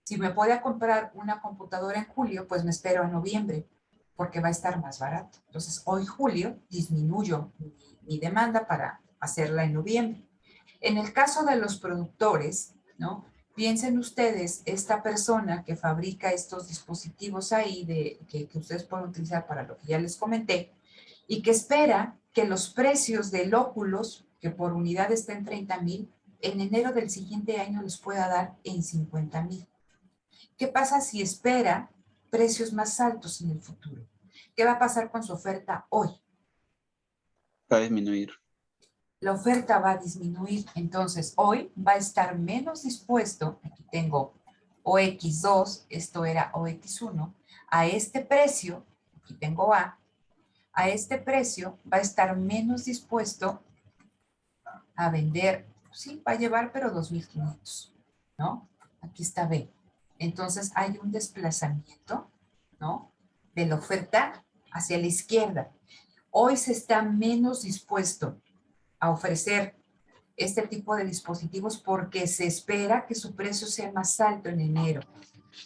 si me podía comprar una computadora en julio, pues me espero a noviembre, porque va a estar más barato. Entonces, hoy julio disminuyo mi demanda para hacerla en noviembre. En el caso de los productores, ¿no? Piensen ustedes, esta persona que fabrica estos dispositivos ahí que ustedes pueden utilizar para lo que ya les comenté y que espera que los precios del óculos, que por unidad está en 30,000, en enero del siguiente año les pueda dar en 50,000. ¿Qué pasa si espera precios más altos en el futuro? ¿Qué va a pasar con su oferta hoy? Va a disminuir. La oferta va a disminuir, entonces hoy va a estar menos dispuesto, aquí tengo OX2, esto era OX1, a este precio, aquí tengo a este precio va a estar menos dispuesto a vender, sí, va a llevar pero 2,500, ¿no? Aquí está B. Entonces hay un desplazamiento, ¿no? De la oferta hacia la izquierda. Hoy se está menos dispuesto a ofrecer este tipo de dispositivos porque se espera que su precio sea más alto en enero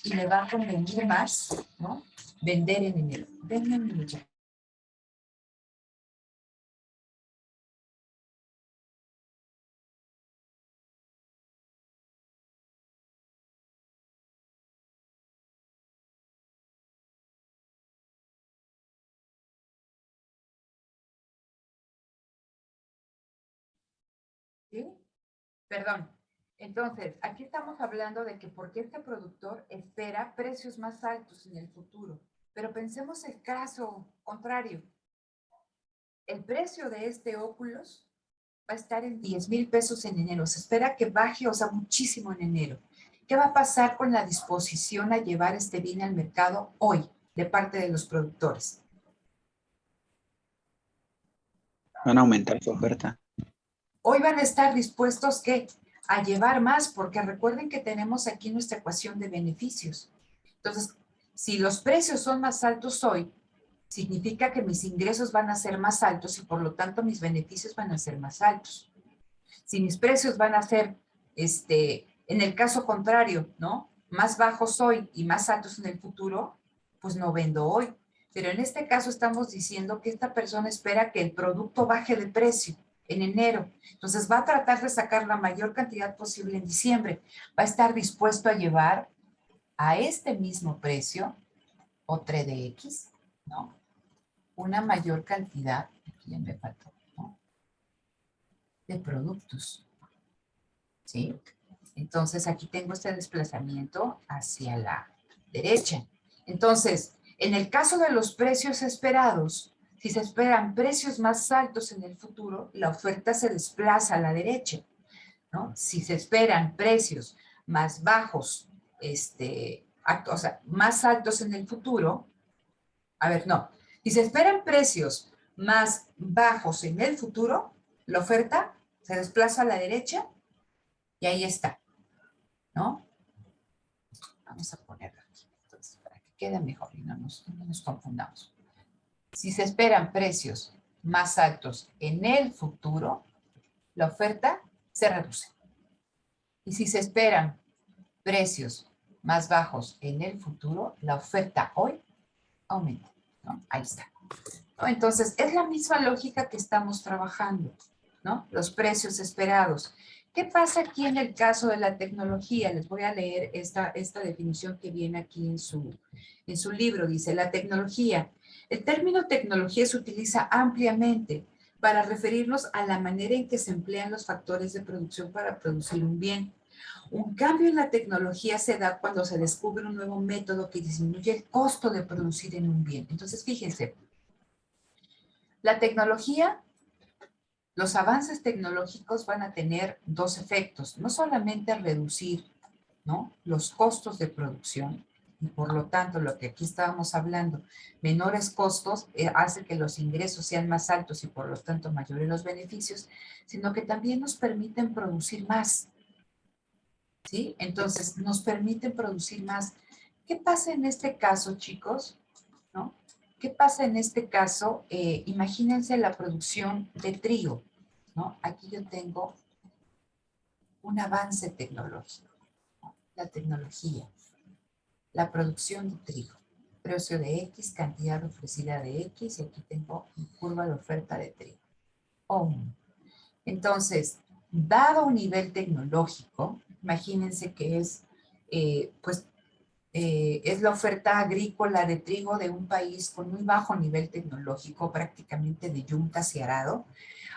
y le va a convenir más, ¿no? Vender en enero. Denme un minuto. ¿Sí? Perdón. Entonces, aquí estamos hablando de que porque este productor espera precios más altos en el futuro. Pero pensemos el caso contrario. El precio de este óculos va a estar en 10,000 pesos en enero. Se espera que baje, o sea, muchísimo en enero. ¿Qué va a pasar con la disposición a llevar este bien al mercado hoy de parte de los productores? Van a aumentar su oferta. Hoy van a estar dispuestos ¿qué? A llevar más, porque recuerden que tenemos aquí nuestra ecuación de beneficios. Entonces, si los precios son más altos hoy, significa que mis ingresos van a ser más altos y por lo tanto mis beneficios van a ser más altos. Si mis precios van a ser, en el caso contrario, ¿no? Más bajos hoy y más altos en el futuro, pues no vendo hoy. Pero en este caso estamos diciendo que esta persona espera que el producto baje de precio en enero. Entonces va a tratar de sacar la mayor cantidad posible en diciembre. Va a estar dispuesto a llevar a este mismo precio, o 3DX, ¿no? Una mayor cantidad, aquí ya me faltó, ¿no? De productos, ¿sí? Entonces aquí tengo este desplazamiento hacia la derecha. Entonces, en el caso de los precios esperados, si se esperan precios más altos en el futuro, la oferta se desplaza a la derecha, ¿no? Si se esperan precios más bajos, o sea, más altos en el futuro, a ver, no. Si se esperan precios más bajos en el futuro, la oferta se desplaza a la derecha y ahí está, ¿no? Vamos a ponerlo aquí, entonces, para que quede mejor y no nos confundamos. Si se esperan precios más altos en el futuro, la oferta se reduce. Y si se esperan precios más bajos en el futuro, la oferta hoy aumenta, ¿no? Ahí está. ¿No? Entonces, es la misma lógica que estamos trabajando, ¿no? Los precios esperados. ¿Qué pasa aquí en el caso de la tecnología? Les voy a leer esta definición que viene aquí en su libro. Dice, la tecnología. El término tecnología se utiliza ampliamente para referirnos a la manera en que se emplean los factores de producción para producir un bien. Un cambio en la tecnología se da cuando se descubre un nuevo método que disminuye el costo de producir en un bien. Entonces, fíjense, la tecnología, los avances tecnológicos van a tener dos efectos, no solamente reducir, ¿no?, los costos de producción, y por lo tanto, lo que aquí estábamos hablando, menores costos, hace que los ingresos sean más altos y por lo tanto mayores los beneficios, sino que también nos permiten producir más, ¿sí? Entonces, nos permiten producir más. ¿Qué pasa en este caso, chicos? ¿No? ¿Qué pasa en este caso? Imagínense la producción de trigo, ¿no? Aquí yo tengo un avance tecnológico, ¿no? La tecnología, la producción de trigo. precio de X, cantidad ofrecida de X, y aquí tengo mi curva de oferta de trigo. Entonces, dado un nivel tecnológico, imagínense que es, es la oferta agrícola de trigo de un país con muy bajo nivel tecnológico, prácticamente de yuntas y arado,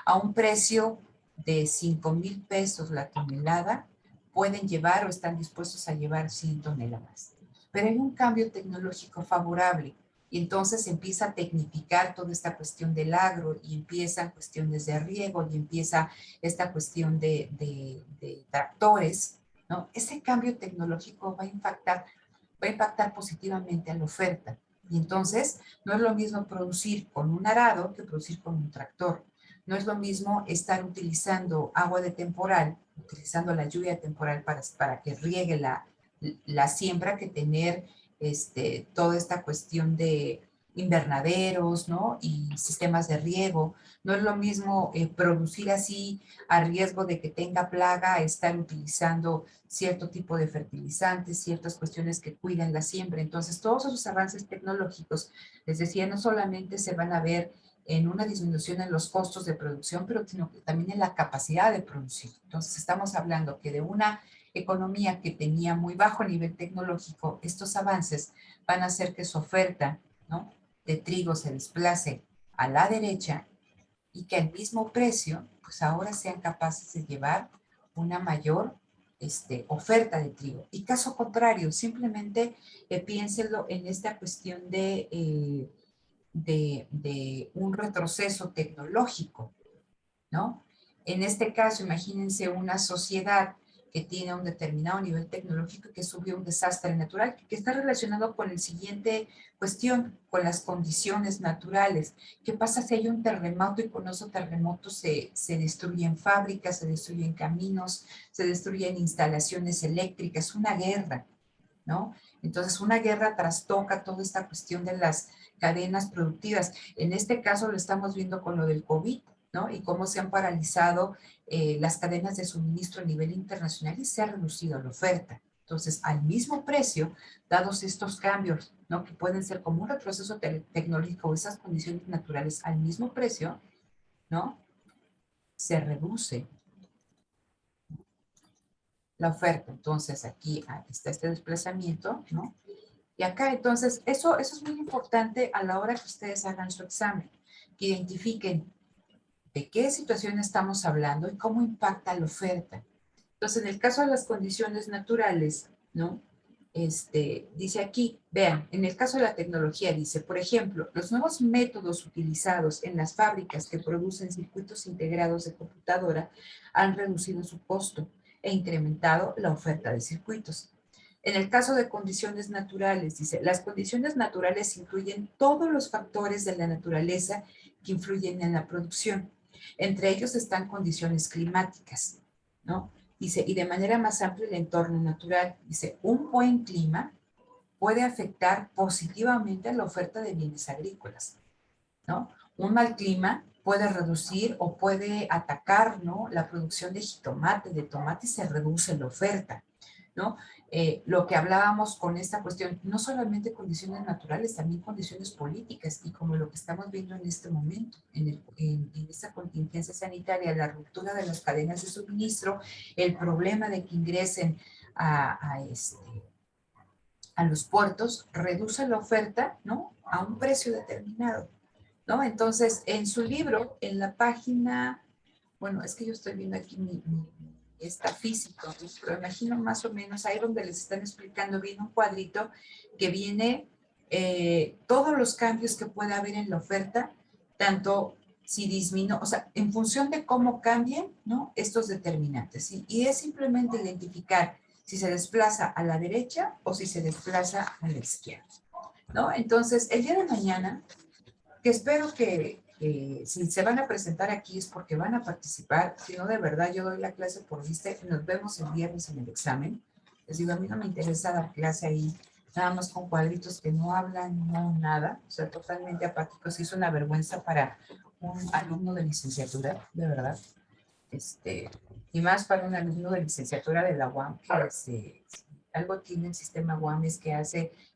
a un precio de 5,000 pesos la tonelada, pueden llevar o están dispuestos a llevar 100 toneladas. Pero hay un cambio tecnológico favorable y entonces empieza a tecnificar toda esta cuestión del agro y empiezan cuestiones de riego y empieza esta cuestión de tractores, ¿no? Ese cambio tecnológico va a impactar positivamente a la oferta. Y entonces no es lo mismo producir con un arado que producir con un tractor. No es lo mismo estar utilizando agua de temporal, utilizando la lluvia temporal para que riegue la siembra, que tener toda esta cuestión de invernaderos, ¿no? Y sistemas de riego. No es lo mismo producir así a riesgo de que tenga plaga, estar utilizando cierto tipo de fertilizantes, ciertas cuestiones que cuidan la siembra. Entonces, todos esos avances tecnológicos, les decía, no solamente se van a ver en una disminución en los costos de producción, pero sino que también en la capacidad de producir. Entonces, estamos hablando que de una economía que tenía muy bajo nivel tecnológico, estos avances van a hacer que su oferta, ¿no?, de trigo se desplace a la derecha y que al mismo precio, pues ahora sean capaces de llevar una mayor oferta de trigo. Y caso contrario, simplemente piénsenlo en esta cuestión de un retroceso tecnológico, ¿no? En este caso, imagínense una sociedad que tiene un determinado nivel tecnológico que sufrió un desastre natural, que está relacionado con la siguiente cuestión, con las condiciones naturales. ¿Qué pasa si hay un terremoto y con esos terremotos se destruyen fábricas, se destruyen caminos, se destruyen instalaciones eléctricas? Una guerra, ¿no? Entonces, una guerra trastoca toda esta cuestión de las cadenas productivas. En este caso lo estamos viendo con lo del COVID, ¿no? Y cómo se han paralizado las cadenas de suministro a nivel internacional y se ha reducido la oferta. Entonces, al mismo precio, dados estos cambios, ¿no?, que pueden ser como un retroceso tecnológico o esas condiciones naturales, al mismo precio, ¿no?, se reduce la oferta. Entonces, aquí está este desplazamiento, ¿no? Y acá, entonces, eso es muy importante a la hora que ustedes hagan su examen, que identifiquen de qué situación estamos hablando y cómo impacta la oferta. Entonces, en el caso de las condiciones naturales, ¿no? Dice aquí, vean, en el caso de la tecnología, dice, por ejemplo, los nuevos métodos utilizados en las fábricas que producen circuitos integrados de computadora han reducido su costo e incrementado la oferta de circuitos. En el caso de condiciones naturales, dice, las condiciones naturales incluyen todos los factores de la naturaleza que influyen en la producción. Entre ellos están condiciones climáticas, ¿no? Dice, y de manera más amplia el entorno natural. Dice, un buen clima puede afectar positivamente a la oferta de bienes agrícolas, ¿no? Un mal clima puede reducir o puede atacar, ¿no?, la producción de jitomate, de tomate, y se reduce la oferta, ¿no? Lo que hablábamos con esta cuestión, no solamente condiciones naturales, también condiciones políticas, y como lo que estamos viendo en este momento, en esta contingencia sanitaria, la ruptura de las cadenas de suministro, el problema de que ingresen a los puertos, reduce la oferta, ¿no?, a un precio determinado, ¿no? Entonces, en su libro, en la página, bueno, es que yo estoy viendo aquí está físico, ¿no?, pero imagino más o menos ahí donde les están explicando, viene un cuadrito que viene todos los cambios que puede haber en la oferta, tanto si disminuye, o sea, en función de cómo cambien, ¿no?, estos determinantes, ¿sí? Y es simplemente identificar si se desplaza a la derecha o si se desplaza a la izquierda, ¿no? Entonces, el día de mañana, que espero que si se van a presentar aquí es porque van a participar, si no, de verdad yo doy la clase por vista, nos vemos el viernes en el examen. Les digo, a mí no me interesa dar clase ahí, nada más con cuadritos que no hablan, no nada, o sea, totalmente apáticos. Es una vergüenza para un alumno de licenciatura, de verdad. Y más para un alumno de licenciatura de la UAM, que algo tiene el sistema UAM es que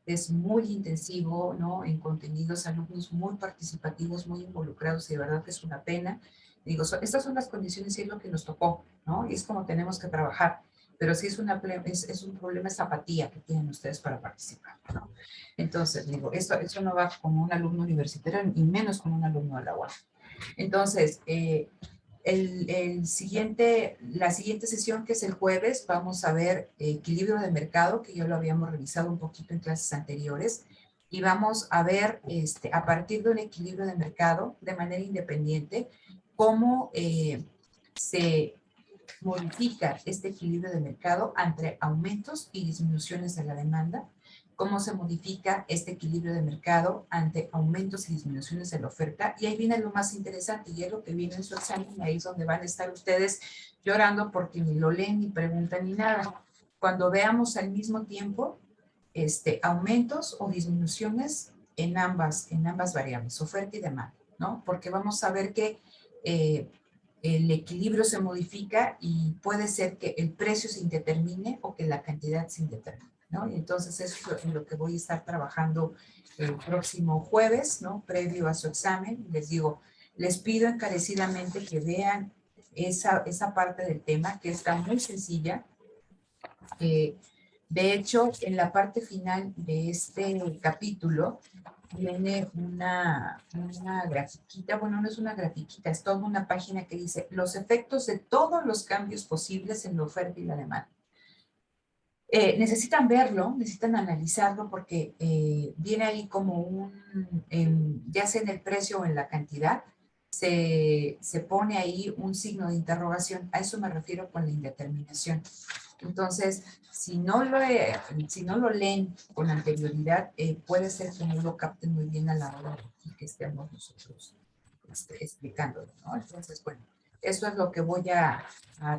es muy intensivo, ¿no? En contenidos, alumnos muy participativos, muy involucrados, y de verdad que es una pena. Digo, estas son las condiciones y es lo que nos tocó, ¿no? Y es como tenemos que trabajar. Pero sí es un problema, esa apatía que tienen ustedes para participar, ¿no? Entonces, digo, eso no va con un alumno universitario y menos con un alumno de la UAM. Entonces, la siguiente sesión, que es el jueves, vamos a ver equilibrio de mercado, que ya lo habíamos revisado un poquito en clases anteriores, y vamos a ver a partir de un equilibrio de mercado de manera independiente cómo se modifica este equilibrio de mercado entre aumentos y disminuciones de la demanda, cómo se modifica este equilibrio de mercado ante aumentos y disminuciones de la oferta. Y ahí viene lo más interesante, y es lo que viene en su examen, ahí es donde van a estar ustedes llorando porque ni lo leen, ni preguntan, ni nada. Cuando veamos al mismo tiempo aumentos o disminuciones en ambas variables, oferta y demanda, ¿no? Porque vamos a ver que el equilibrio se modifica y puede ser que el precio se indetermine o que la cantidad se indetermine, ¿no? Y entonces eso es en lo que voy a estar trabajando el próximo jueves, ¿no? Previo a su examen. Les digo, les pido encarecidamente que vean esa parte del tema, que está muy sencilla. De hecho, en la parte final de este capítulo viene una grafiquita, bueno, no es una grafiquita, es toda una página que dice los efectos de todos los cambios posibles en la oferta y la demanda. Necesitan verlo, necesitan analizarlo, porque viene ahí como ya sea en el precio o en la cantidad, se pone ahí un signo de interrogación. A eso me refiero con la indeterminación. Entonces, si no lo leen con anterioridad, puede ser que no lo capten muy bien a la hora de que estemos nosotros explicándolo, ¿no? Entonces, bueno, eso es lo que voy a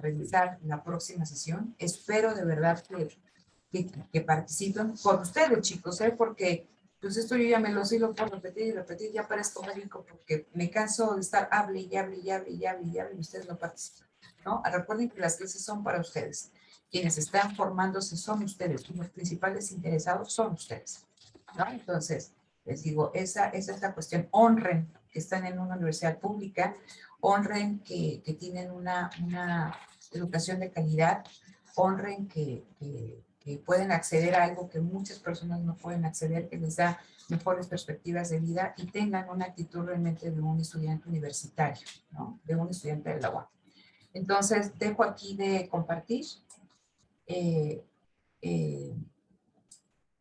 realizar en la próxima sesión. Espero de verdad que participen por ustedes, chicos, porque pues esto yo ya me lo sigo por repetir y repetir, ya parezco médico, porque me canso de estar hable y hable y hable y hable y hable y ustedes no participan, ¿no? Recuerden que las clases son para ustedes. Quienes están formándose son ustedes, y los principales interesados son ustedes, ¿no? Entonces, les digo, esa es la cuestión. Honren que están en una universidad pública, honren que tienen una educación de calidad, honren que pueden acceder a algo que muchas personas no pueden acceder, que les da mejores perspectivas de vida, y tengan una actitud realmente de un estudiante universitario, ¿no? De un estudiante de la UAM. Entonces, dejo aquí de compartir.